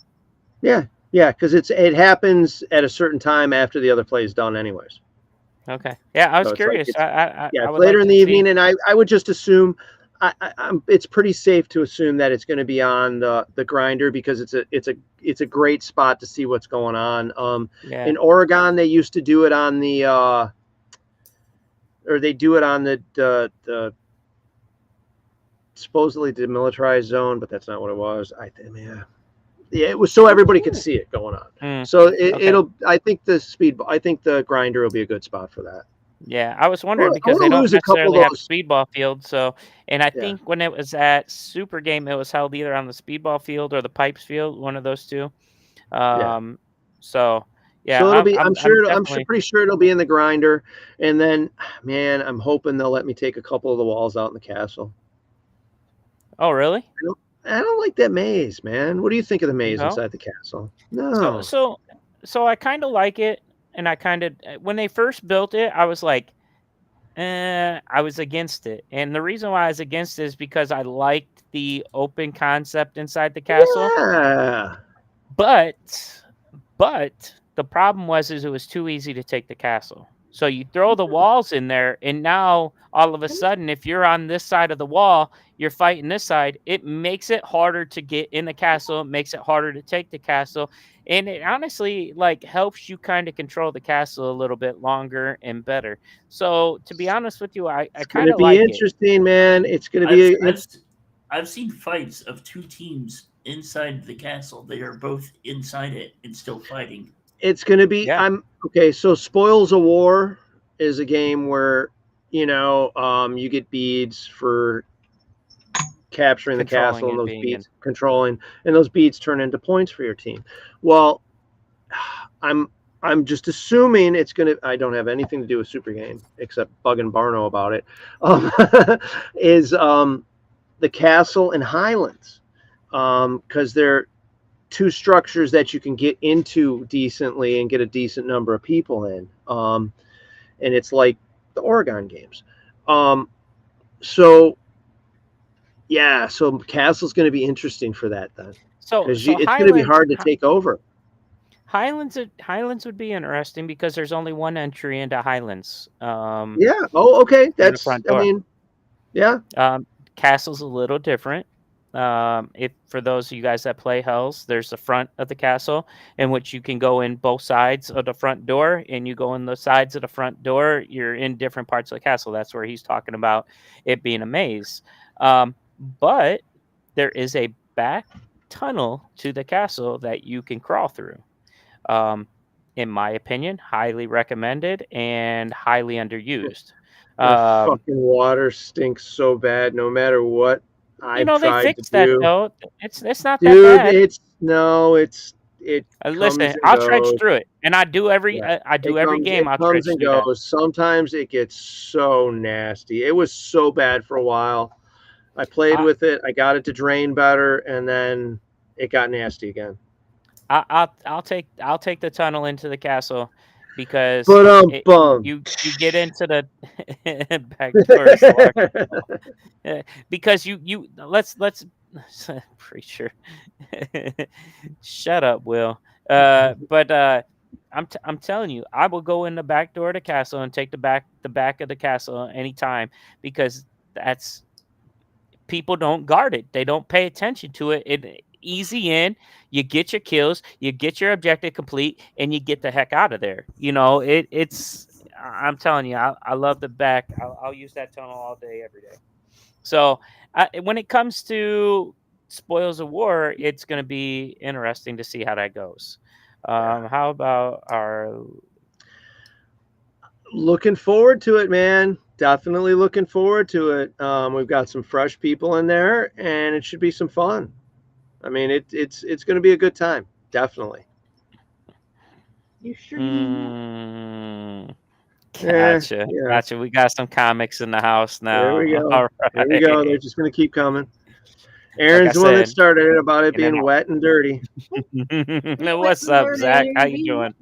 Yeah, because it happens at a certain time after the other play is done, anyways. Okay. Yeah, I was curious. I later in the evening, and I would just assume. It's pretty safe to assume that it's going to be on the grinder because it's a great spot to see what's going on. In Oregon, they used to do it on the. Or they do it on the supposedly demilitarized zone, but that's not what it was. It was so everybody could see it going on. So I think the grinder will be a good spot for that. Yeah, I was wondering because they don't necessarily have a speedball field. So, and I think when it was at Super Game, it was held either on the speedball field or the pipes field, one of those two. So. Yeah, so it'll be. I'm pretty sure it'll be in the grinder, and then, man, I'm hoping they'll let me take a couple of the walls out in the castle. Oh, really? I don't like that maze, man. What do you think of the maze inside the castle? No. So I kind of like it, and when they first built it, I was like, I was against it, and the reason why I was against it is because I liked the open concept inside the castle. Yeah. But the problem was it was too easy to take the castle. So you throw the walls in there, and now all of a sudden, if you're on this side of the wall, you're fighting this side. It makes it harder to get in the castle. It makes it harder to take the castle. And it honestly helps you kind of control the castle a little bit longer and better. So to be honest with you, I kind of like it. It's going to be interesting, man. It's going to be. I've seen fights of 2 teams inside the castle. They are both inside it and still fighting. It's going to be. So Spoils of War is a game where, you get beads for capturing the castle, and those beads controlling, and those beads turn into points for your team. Well, I'm just assuming it's gonna. I don't have anything to do with Super Game except bugging Barno about it. Is the castle and Highlands, because they're two structures that you can get into decently and get a decent number of people in, and it's like the Oregon games. So Castle's going to be interesting for that then. So it's going to be hard to take over. Highlands would be interesting because there's only one entry into Highlands. Yeah. Oh, okay. That's. I mean, yeah. Castle's a little different. If for those of you guys that play Hells, there's the front of the castle in which you can go in both sides of the front door, and you go in the sides of the front door, you're in different parts of the castle. That's where he's talking about it being a maze. But there is a back tunnel to the castle that you can crawl through. In my opinion, highly recommended and highly underused. Fucking water stinks so bad no matter what. They fixed that though. It's not that bad. Listen, I'll trench through it, and I do every game. I'll trench through that. Sometimes it gets so nasty. It was so bad for a while. I played with it. I got it to drain better, and then it got nasty again. I'll take the tunnel into the castle because you get into the back door. Because let's preacher. Shut up, Will. But I'm telling you, I will go in the back door of the castle and take the back of the castle anytime, because that's people don't guard it. They don't pay attention to it. Easy in, you get your kills, you get your objective complete, and you get the heck out of there. It's. I'm telling you, I love the back. I'll use that tunnel all day, every day. So when it comes to Spoils of War, it's going to be interesting to see how that goes. How about our? Looking forward to it, man. Definitely looking forward to it. We've got some fresh people in there, and it should be some fun. I mean, it's going to be a good time. Definitely. You sure? Gotcha. Gotcha. We got some comics in the house now. There we go. All right. There we go. They're just going to keep coming. Aaron's the one that started it about it being wet and dirty. What's up, Zach? How you doing?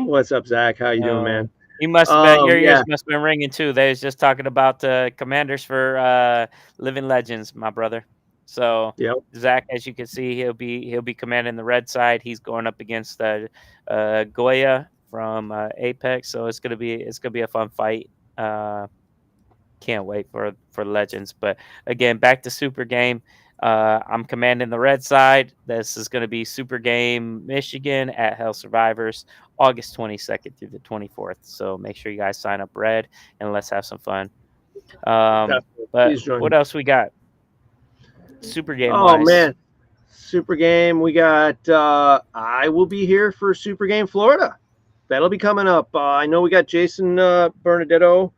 What's up, Zach? How you doing, man? You must have your ears must have been ringing too. They was just talking about commanders for Living Legends, my brother. So Zach, as you can see, he'll be commanding the red side. He's going up against Goya from Apex. So it's gonna be a fun fight. Can't wait for Legends. But again, back to Super Game. I'm commanding the red side. This is going to be Super Game Michigan at Hell Survivors, August 22nd through the 24th. So make sure you guys sign up red, and let's have some fun. But what else we got? Super Game. Oh man, Super Game. We got. I will be here for Super Game Florida. That'll be coming up. I know we got Jason Bernardetto.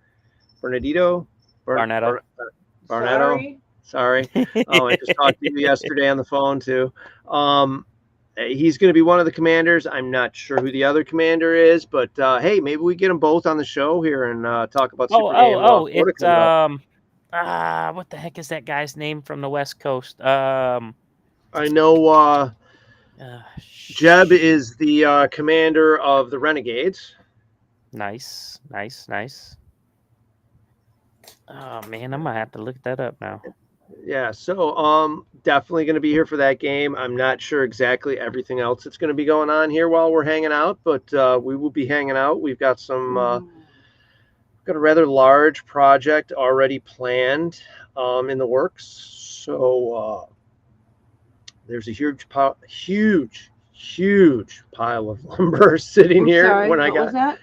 Sorry. I just talked to you yesterday on the phone too. He's going to be one of the commanders. I'm not sure who the other commander is, but hey, maybe we get them both on the show here and talk about Super Game. It's what the heck is that guy's name from the West Coast? I know Jeb is the commander of the Renegades. Nice. Oh man, I'm gonna have to look that up now. Yeah, so definitely going to be here for that game. I'm not sure exactly everything else that's going to be going on here while we're hanging out, but we will be hanging out. We've got some got a rather large project already planned in the works. So there's a huge pile of lumber sitting here. Sorry,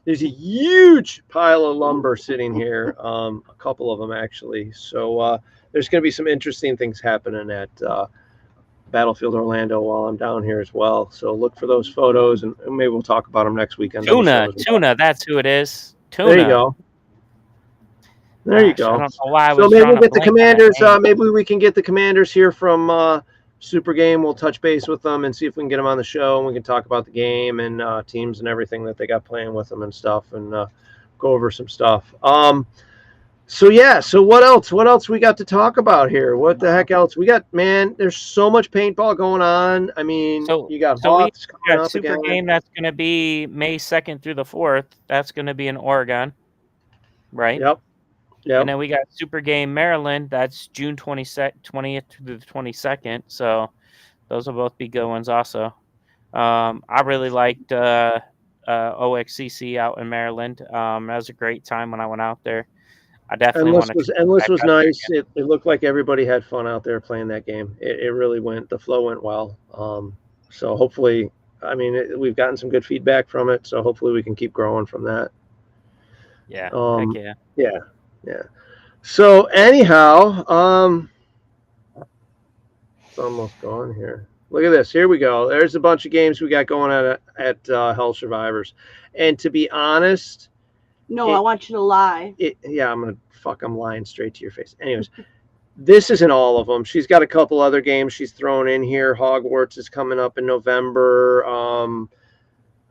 There's a huge pile of lumber sitting here, a couple of them actually. So there's going to be some interesting things happening at Battlefield Orlando while I'm down here as well. So look for those photos, and maybe we'll talk about them next weekend. on the show as well. Tuna, that's who it is. Tuna. There you go. There you Gosh, I go. don't know why I So was maybe drawing we'll a get the blank on that Commanders. name. Maybe we can get the Commanders here from Super Game. We'll touch base with them and see if we can get them on the show, and we can talk about the game and teams and everything that they got playing with them and stuff, and go over some stuff. So yeah. So what else? What else we got to talk about here? What the heck else we got? Man, there's so much paintball going on. I mean, you got Hawks coming up Super again. Game that's going to be May 2nd through the 4th. That's going to be in Oregon, right? Yep. And then we got Super Game Maryland. That's June 20th through the 22nd. So those will both be good ones also. I really liked OXCC out in Maryland. That was a great time when I went out there. I definitely want to. Endless was nice. It looked like everybody had fun out there playing that game. It really went. The flow went well. So hopefully, I mean, we've gotten some good feedback from it. So hopefully we can keep growing from that. Yeah. Heck yeah. Yeah. So anyhow, it's almost gone here. Look at this. Here we go. There's a bunch of games we got going at Hell Survivors. And to be honest, No, I want you to lie. I'm lying straight to your face. Anyways, this isn't all of them. She's got a couple other games she's thrown in here. Hogwarts is coming up in November.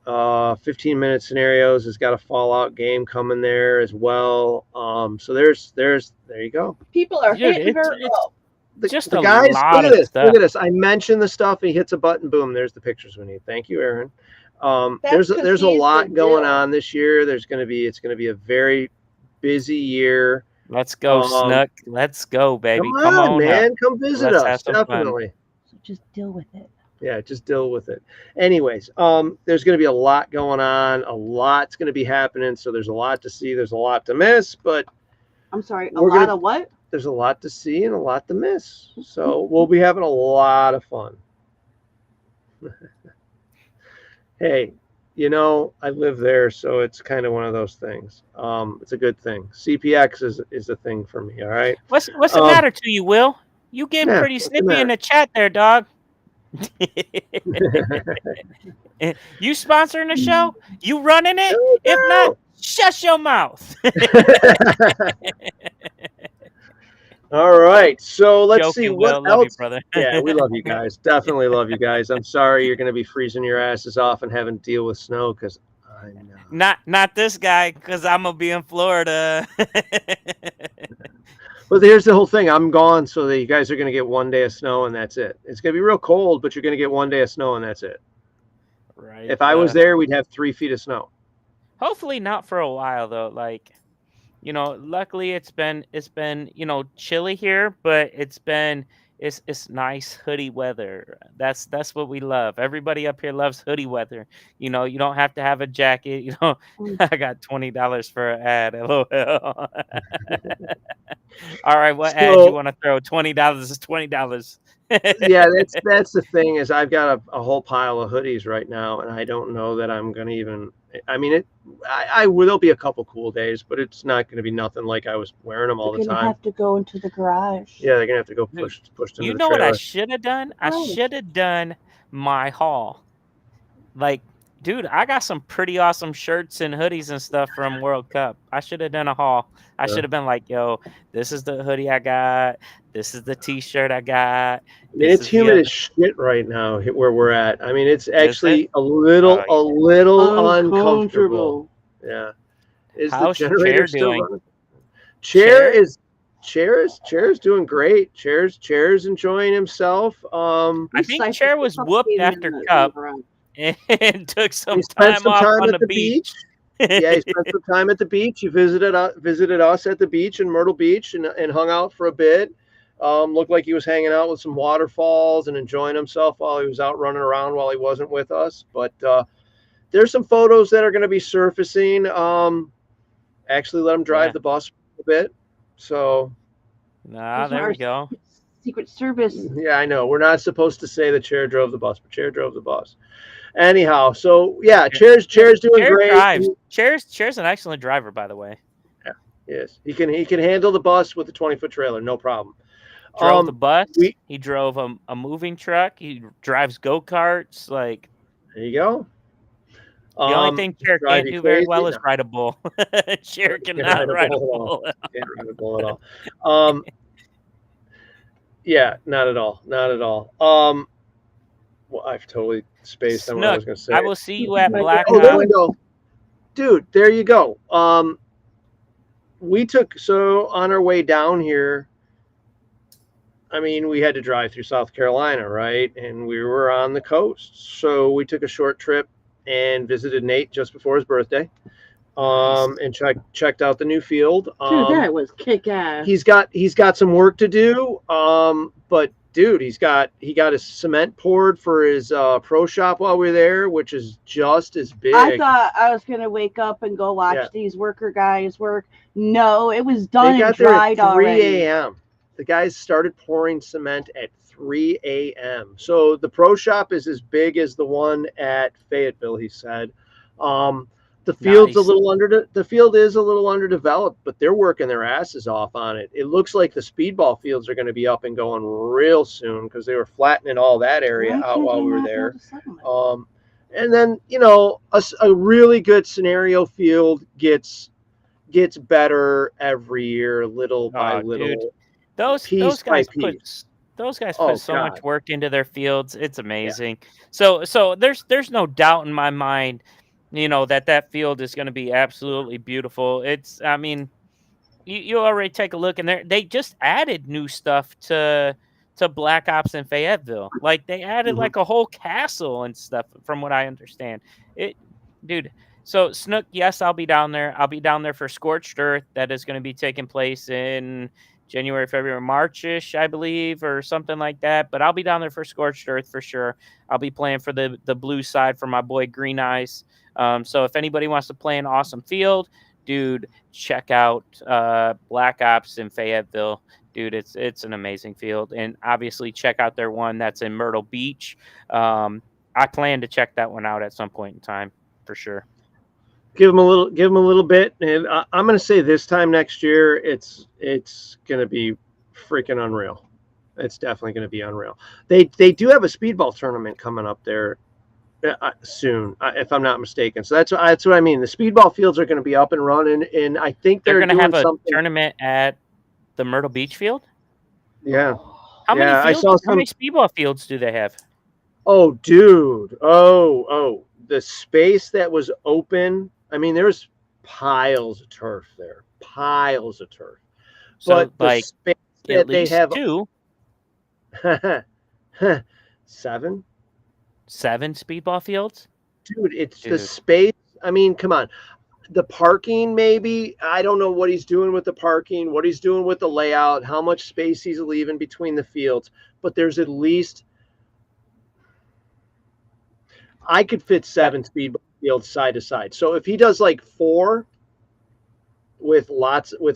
15-minute scenarios has got a Fallout game coming there as well. So there you go. People are hitting her up. Just the a guys, lot look of at this. stuff. Look at this. I mentioned the stuff. He hits a button. Boom. There's the pictures we need. Thank you, Aaron. There's a lot going on this year. It's going to be a very busy year. Let's go, Snook. Let's go, baby. Come on, man. up. Come visit Let's us. Definitely. So just deal with it. Yeah, just deal with it. Anyways, there's going to be a lot going on. A lot's going to be happening. So there's a lot to see. There's a lot to miss. But I'm sorry. A lot of what? There's a lot to see and a lot to miss. So we'll be having a lot of fun. Hey, I live there, so it's kind of one of those things. It's a good thing. CPX is a thing for me. All right. What's the matter to you, Will? You getting pretty snippy in the chat there, dog. You sponsoring the show? You running it? If not, shut your mouth. All right, so let's see what else. Love you, brother. Yeah, we love you guys. Definitely love you guys. I'm sorry you're going to be freezing your asses off and having to deal with snow because I know. Not this guy because I'm gonna be in Florida. But here's the whole thing. I'm gone, so that you guys are going to get 1 day of snow and that's it. It's going to be real cold, but you're going to get 1 day of snow and that's it. Right. If I was there, we'd have 3 feet of snow. Hopefully not for a while though. Like, luckily it's been chilly here, but it's nice hoodie weather. That's what we love. Everybody up here loves hoodie weather. You don't have to have a jacket. I got $20 for an ad. LOL. All right, what ad you want to throw? $20 is $20. Yeah, that's the thing is I've got a whole pile of hoodies right now, and I don't know that I'm gonna even. I mean, there'll be a couple cool days, but it's not gonna be nothing like I was wearing them all the time. You're gonna have to go into the garage. Yeah, they're gonna have to go pushed into the You know what trailer. I should have done? I should have done my haul. Like, dude, I got some pretty awesome shirts and hoodies and stuff from World Cup. I should have done a haul. I should have been like, yo, this is the hoodie I got. This is the T-shirt I got. It's humid as shit right now where we're at. I mean, it's actually a little uncomfortable. Yeah. How's the generator Chair still doing? running? Chair's doing great. Chair's enjoying himself. I think Chair was whooped after Cup and took some he spent time some off time on at the the beach. Yeah, he spent some time at the beach. He visited us at the beach in Myrtle Beach and hung out for a bit. Looked like he was hanging out with some waterfalls and enjoying himself while he was out running around while he wasn't with us. But there's some photos that are going to be surfacing. Actually let him drive the bus a bit. So there we go. Secret Service. Yeah, I know. We're not supposed to say the Chair drove the bus, but Chair drove the bus. Anyhow, so yeah, Chair's doing great. Drives. Chair's an excellent driver, by the way. Yeah, yes. He can handle the bus with the 20-foot trailer, no problem. Drove the bus. we- He drove a moving truck. He drives go-karts. Like, There you go. the only thing Cher drive can't you do very crazy? well is No. ride a bull. Cher Can't cannot ride a at all. bull. Can't ride a bull at all. Yeah, not at all. Not at all. Well, I've totally spaced on what I was going to say. I will see you at Black Oh, there we Ops. go. Dude, there you go. We took, so on our way down here, I mean, we had to drive through South Carolina, right? And we were on the coast. So we took a short trip and visited Nate just before his birthday. And checked out the new field. Dude, that was kick ass. He's got some work to do. But dude, he got his cement poured for his pro shop while we were there, which is just as big. I thought I was gonna wake up and go watch these worker guys work. No, it was done and dried at 3 already. a.m. The guys started pouring cement at 3 a.m. So the pro shop is as big as the one at Fayetteville, he said. The field's Nice. the field is a little underdeveloped, but they're working their asses off on it. It looks like the speedball fields are going to be up and going real soon because they were flattening all that area out while we were there. And then, you know, a really good scenario field gets better every year, little by little. Dude. Those guys put so much work into their fields. It's amazing. Yeah. So there's no doubt in my mind, you know, that field is going to be absolutely beautiful. It's, I mean, you already take a look, and they just added new stuff to Black Ops in Fayetteville. Like, they added like a whole castle and stuff, from what I understand. Dude. So Snook, yes, I'll be down there. I'll be down there for Scorched Earth. That is going to be taking place in January, February, March-ish, I believe, or something like that. But I'll be down there for Scorched Earth for sure. I'll be playing for the blue side for my boy Green Eyes. So if anybody wants to play an awesome field, dude, check out Black Ops in Fayetteville. Dude, it's an amazing field. And obviously check out their one that's in Myrtle Beach. I plan to check that one out at some point in time for sure. Give them a little bit, and I'm going to say this time next year, it's going to be freaking unreal. It's definitely going to be unreal. They do have a speedball tournament coming up there soon, if I'm not mistaken. So that's what I mean. The speedball fields are going to be up and running, and I think they're going to have a something. Tournament at the Myrtle Beach field. Yeah. How many fields? How many speedball fields do they have? Oh, dude. Oh, the space that was open. I mean, there's piles of turf there. Piles of turf. So, but like, the space that they have 2. 7 speedball fields? Dude, it's the space. I mean, come on. The parking, maybe. I don't know what he's doing with the parking, what he's doing with the layout, how much space he's leaving between the fields. But there's at least, I could fit 7 speedball fields side to side. So if he does like 4 with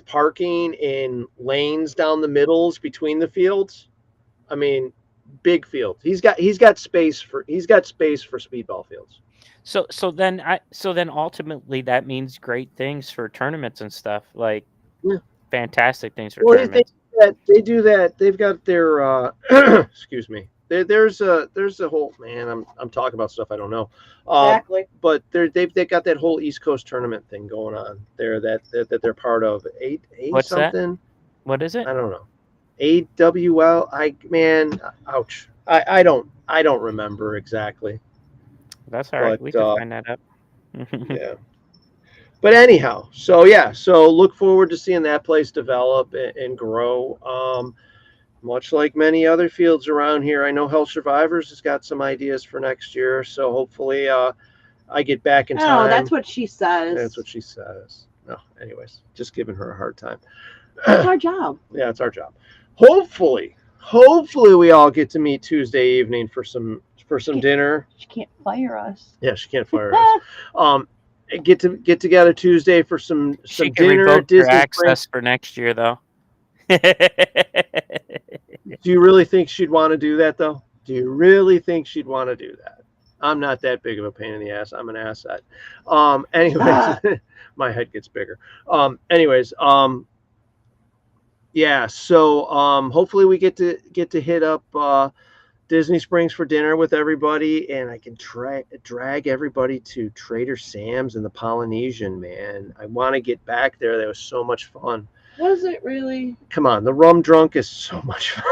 parking in lanes down the middles between the fields, I mean, big field. He's got space for speedball fields. So then ultimately that means great things for tournaments and stuff. Like, fantastic things for tournaments. They do that. They've got their excuse me. There's a whole, man. I'm talking about stuff I don't know. Exactly. But they've got that whole East Coast tournament thing going on there that they're part of. What's something? That? What is it? I don't know. AWL. Ouch. I don't remember exactly. That's all right. We can find that up. Yeah. But anyhow, so look forward to seeing that place develop and grow. Much like many other fields around here, I know Hell Survivors has got some ideas for next year. So hopefully I get back in time. Oh, that's what she says. That's what she says. No, anyways, just giving her a hard time. It's our job. Yeah, it's our job. Hopefully we all get to meet Tuesday evening for some dinner. She can't fire us. Yeah, she can't fire us. Get together Tuesday for some she can dinner. Revoke Disney her access for next year, though. Do you really think she'd want to do that, though? Do you really think she'd want to do that? I'm not that big of a pain in the ass. I'm an asset. Anyways, my head gets bigger. yeah, so hopefully we get to hit up Disney Springs for dinner with everybody, and I can drag everybody to Trader Sam's in the Polynesian, man. I want to get back there. That was so much fun. Was it really? Come on, the rum drunk is so much fun.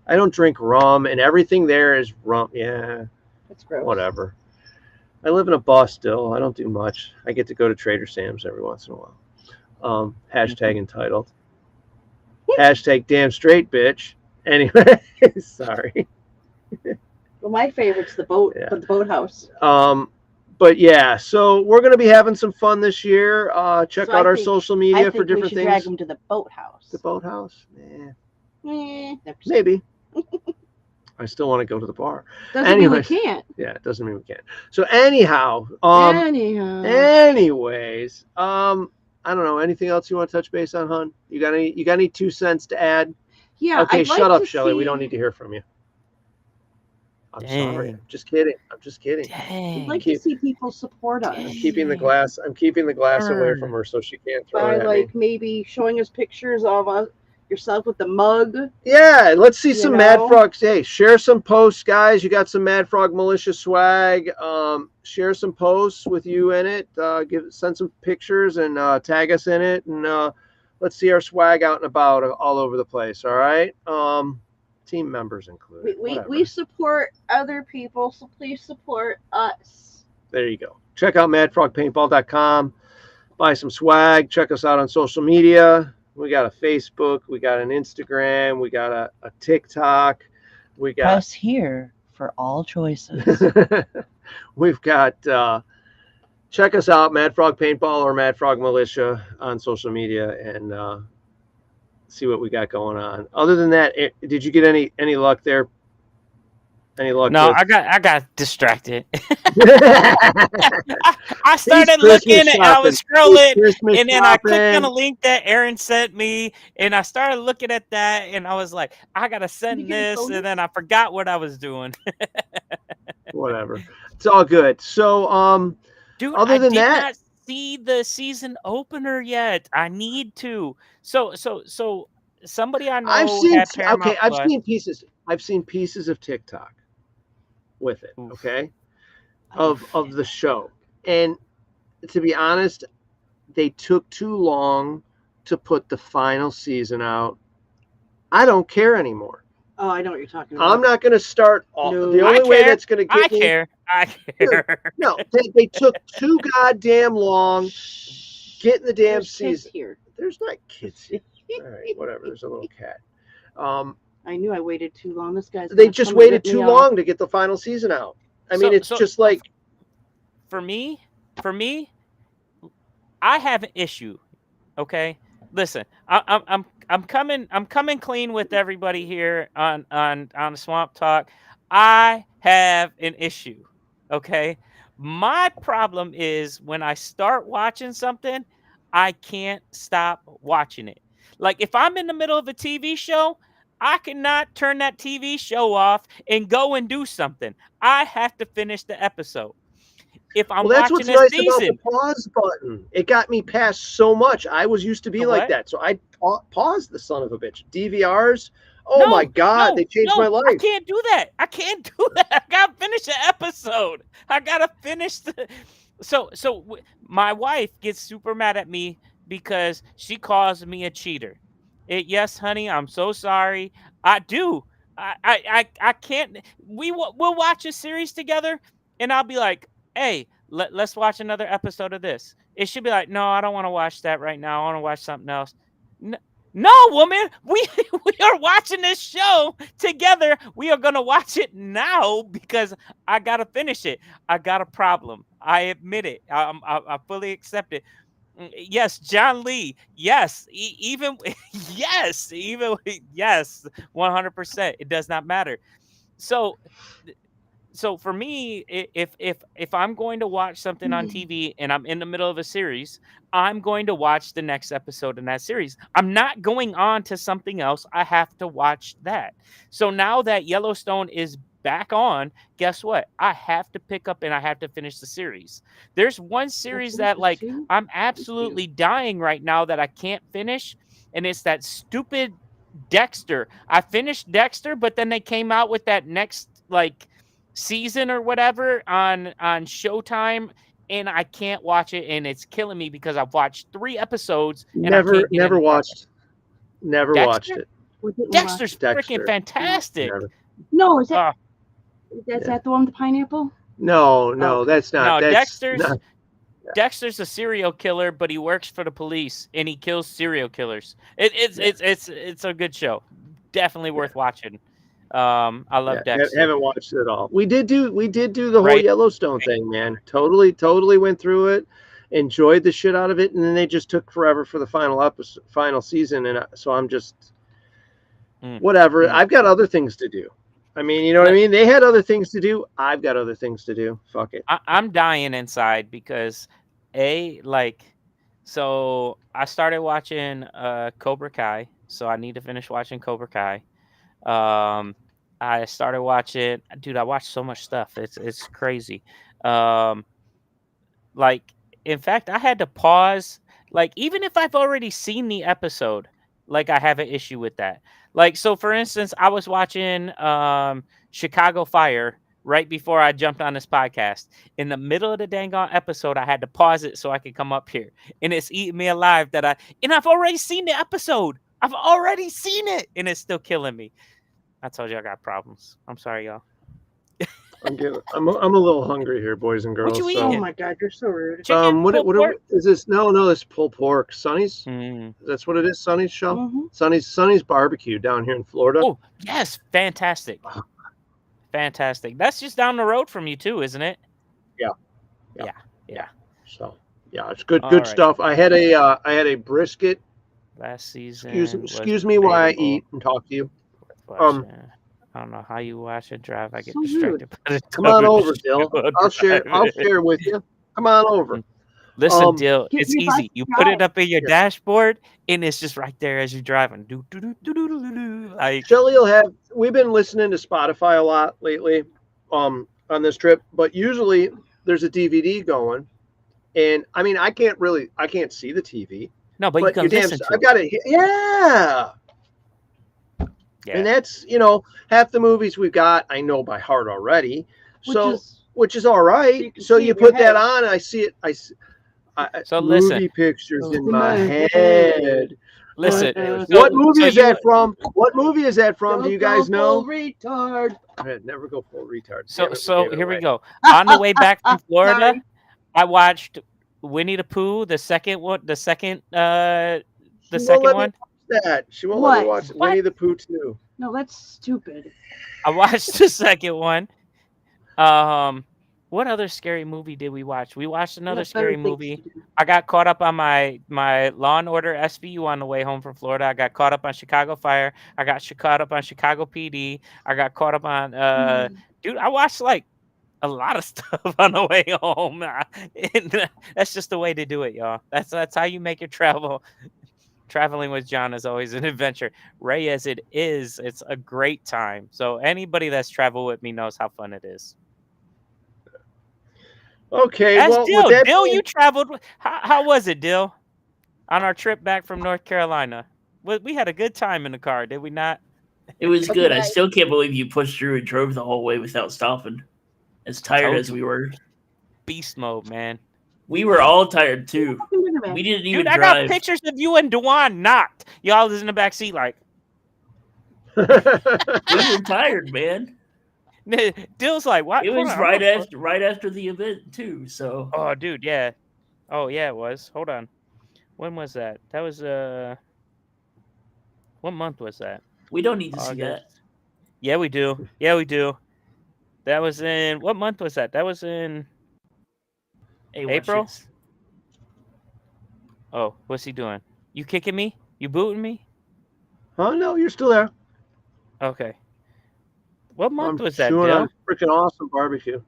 I don't drink rum, and everything there is rum. Yeah, That's gross. whatever. I live in a bus still. I don't do much. I get to go to Trader Sam's every once in a while. Hashtag entitled. Hashtag damn straight bitch. Anyway, sorry. Well, my favorite's the boat, Yeah. the boathouse. But yeah, so we're gonna be having some fun this year. Check So out I our think- social I media think for different we should things. drag them to the boathouse. The boathouse? No, just- Maybe. I still want to go to the bar. Doesn't mean we Anyways. can't. Yeah, it doesn't mean we can't. So anyhow, Anyhow. anyways, I don't know. Anything else you want to touch base on, hon? You got any 2 cents to add? Yeah. Okay, I'd like shut up, to Shelly. We see- don't need to hear from you. I'm sorry. Dang. I'm just kidding. I'm just kidding. I'd Dang. like to see people support us I'm keeping the glass away from her so she can't throw by it at me. maybe showing us pictures of yourself with the mug. Yeah, let's see You some Mad know? Frogs. Hey, share some posts, guys. You got some Mad Frog Militia swag. Share some posts with you in it. Send some pictures and tag us in it, and let's see our swag out and about all over the place. All right. Team members included. We Whatever. support other people, so please support us. There you go. Check out madfrogpaintball.com. Buy some swag. Check us out on social media. We got a Facebook. We got an Instagram. We got a TikTok. We got. Press here for all choices. We've got. Check us out, Mad Frog Paintball or Mad Frog Militia on social media, and see what we got going on. Other than that, did you get any luck there? Any luck? No, with... I got distracted. I I started Christmas looking and I was scrolling, and then I clicked on a link that Aaron sent me, and I started looking at that, and I was like, I gotta you send get a this, bonus? and then I forgot what I was doing. Whatever. It's all good. So, Dude, Other I than did that- not see the season opener yet. I need to. So somebody I know I've seen had Paramount I've Plus. seen pieces. I've seen pieces of TikTok with it. Oof. Okay, of the show, and to be honest, they took too long to put the final season out. I don't care anymore. Oh, I know what you're talking about. I'm not going to start off. No. The only I way care. that's going to I get me. care. I care. No, they took too goddamn long getting the damn There's kids season. here. There's not kids here. All right, whatever. There's a little cat. I knew I waited too long. This guy's They gonna just come and waited rip me too off. long to get the final season out. I mean, it's So- just like For me, I have an issue. Okay, listen, I'm coming clean with everybody here on Swamp Talk. I have an issue. Okay, my problem is when I start watching something, I can't stop watching it. Like if I'm in the middle of a TV show, I cannot turn that TV show off and go and do something. I have to finish the episode. If I'm well, that's what's watching a nice season, about the pause button. It got me past so much. I was used to be The like what? that, so I paused the son of a bitch. DVRs. Oh my God, no, they changed no, my life. I can't do that. I can't do that. I gotta finish the episode. I gotta finish the. My wife gets super mad at me because she calls me a cheater. Yes, honey, I'm so sorry. I do. I can't. We'll watch a series together, and I'll be like, "Hey, let's watch another episode of this." It should be like, "No, I don't want to watch that right now. I want to watch something else." No, woman, we are watching this show together. We are gonna watch it now because I gotta finish it. I got a problem. I admit it. I fully accept it. Yes, John Lee. Yes, even yes, 100%. It does not matter. So for me, if I'm going to watch something on TV and I'm in the middle of a series, I'm going to watch the next episode in that series. I'm not going on to something else. I have to watch that. So now that Yellowstone is back on, guess what? I have to pick up and I have to finish the series. There's one series that like I'm absolutely dying right now that I can't finish, and it's that stupid Dexter. I finished Dexter, but then they came out with that next like season or whatever on Showtime, and I can't watch it, and it's killing me because I've watched 3 episodes and Never watched it. Dexter's Dexter. freaking fantastic. No, is that that the one with the pineapple? No, that's not. No, That's Dexter's a serial killer, but he works for the police and he kills serial killers. It's a good show. Definitely worth watching. I love Dexter. Haven't watched it at all. We did do the whole Yellowstone thing, man. Totally went through it. Enjoyed the shit out of it, and then they just took forever for the final season, and so I'm just whatever. I've got other things to do. I mean, you know what I mean? They had other things to do. I've got other things to do. Fuck it. I'm dying inside because so I started watching Cobra Kai, so I need to finish watching Cobra Kai. I started watching, dude, I watched so much stuff. It's crazy. In fact, I had to pause. Like, even if I've already seen the episode, like, I have an issue with that. Like, so for instance, I was watching Chicago Fire right before I jumped on this podcast. In the middle of the dang on episode, I had to pause it so I could come up here. And it's eating me alive and I've already seen the episode. I've already seen it, and it's still killing me. I told you I got problems. I'm sorry, y'all. I'm a little hungry here, boys and girls. What you eating? Oh my God, you're so rude. Chicken, is this? No, this pulled pork. Sonny's. Mm. That's what it is. Sonny's show. Mm-hmm. Sonny's barbecue down here in Florida. Oh yes, fantastic, fantastic. That's just down the road from you too, isn't it? Yeah. So yeah, it's good All right. stuff. I had a brisket. Last season. Excuse me while I eat and talk to you. I don't know how you watch and drive. I get So distracted. By the Come on television over, Dill. I'll driving. share with you. Come on over. Listen, Dill, Get it's your easy. bike You to put it drive. up in your dashboard, and it's just right there as you're driving. Do, do, do, do, do, do, do. Like, Shelly we've been listening to Spotify a lot lately on this trip, but usually there's a DVD going. And I mean, I can't see the TV. no, but you can listen to I've got it. Yeah. Yeah. And that's, half the movies we've got, I know by heart already. Which is all right. So you put that on, and I see it. So movie listen. pictures in my head. Listen. What movie is that from? What movie is that from? Do you guys know? Full retard. Never go full retard. So here we go. On the way back from Florida, Sorry. I watched Winnie the Pooh, the second one. She won't let me watch What? Winnie the Pooh 2. No, that's stupid. I watched the second one. What other scary movie did we watch? We watched another What better scary things movie. to do? I got caught up on my Law and Order SVU on the way home from Florida. I got caught up on Chicago Fire. I got caught up on Chicago PD. I got caught up on dude, I watched like a lot of stuff on the way home. And that's just the way to do it, y'all. That's how you make your travel. Traveling with John is always an adventure. Ray, as it is, it's a great time. So anybody that's traveled with me knows how fun it is. Okay, Ask well, Dill, you traveled. How was it, Dill? On our trip back from North Carolina, we had a good time in the car, did we not? It was good. I still can't believe you pushed through and drove the whole way without stopping. As tired as we were. Beast mode, man. We were all tired too. We didn't even Dude, I drive. got pictures of you and Dewan knocked. Y'all was in the back seat like. We were tired, man. Dill's like, what? It was right after the event too. So. Oh, dude, yeah. Oh, yeah, it was. Hold on. When was that? That was what month was that? We don't need to August. see that. Yeah, we do. Yeah, we do. That was in what month was that? That was in Hey, April. Oh, what's he doing? You kicking me? You booting me? Oh no, you're still there. Okay. What month was that, chewing Dill? on freaking awesome barbecue.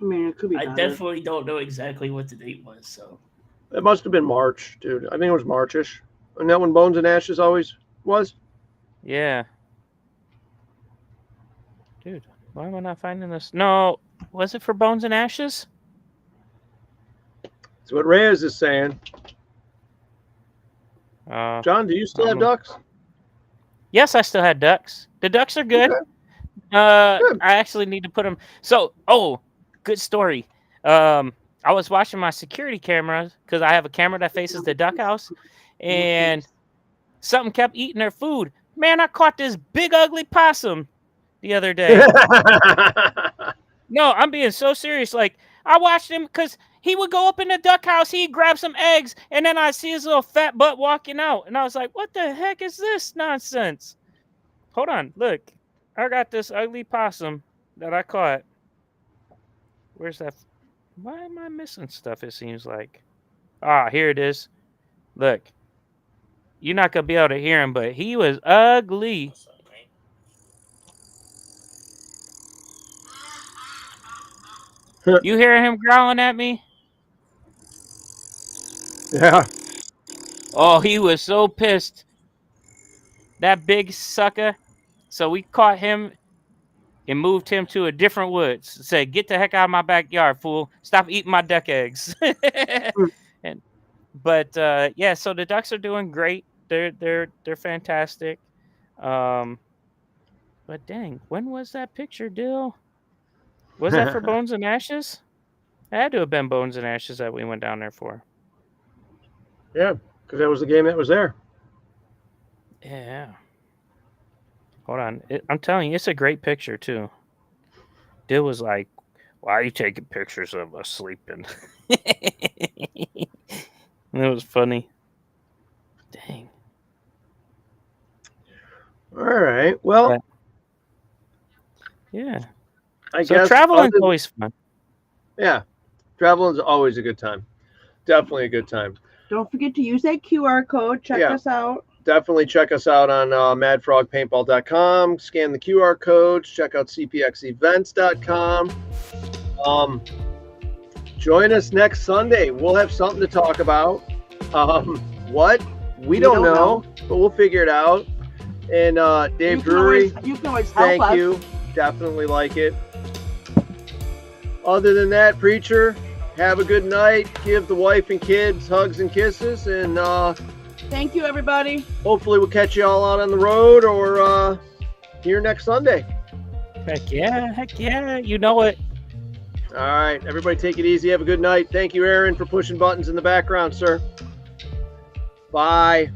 I mean, it could be I better. definitely don't know exactly what the date was. So. It must have been March, dude. I think it was Marchish. And that when Bones and Ashes always was? Yeah. Dude, why am I not finding this? No, was it for Bones and Ashes? That's what Reyes is saying. John, do you still have ducks? Yes, I still had ducks. The ducks are good. Okay. I actually need to put them. So, good story. I was watching my security cameras because I have a camera that faces the duck house, and something kept eating their food. Man, I caught this big ugly possum the other day. No, I'm being so serious. Like, I watched him because he would go up in the duck house, he'd grab some eggs, and then I see his little fat butt walking out. And I was like, what the heck is this nonsense? Hold on, look. I got this ugly possum that I caught. Where's that? Why am I missing stuff, it seems like? Here it is. Look. You're not going to be able to hear him, but he was ugly. You hear him growling at me? Yeah. Oh, he was so pissed. That big sucker. So we caught him and moved him to a different woods. Said, get the heck out of my backyard, fool. Stop eating my duck eggs. But so the ducks are doing great. They're fantastic. But dang, when was that picture, Dill? Was that for Bones and Ashes? It had to have been Bones and Ashes that we went down there for. Yeah, because that was the game that was there. Yeah. Hold on. I'm telling you, it's a great picture, too. Dill was like, why are you taking pictures of us sleeping? It was funny. Dang. All right. Well, yeah. I guess traveling's always fun. Yeah. Traveling's always a good time. Definitely a good time. Don't forget to use that QR code. Check us out. Definitely check us out on madfrogpaintball.com. Scan the QR codes. Check out cpxevents.com. Join us next Sunday. We'll have something to talk about. What? We don't know, but we'll figure it out. And Dave Drury, you can always help thank us. you. Definitely like it. Other than that, Preacher, have a good night. Give the wife and kids hugs and kisses. And thank you, everybody. hopefully we'll catch you all out on the road or here next Sunday. Heck yeah. You know it. All right. Everybody take it easy. Have a good night. Thank you, Aaron, for pushing buttons in the background, sir. Bye.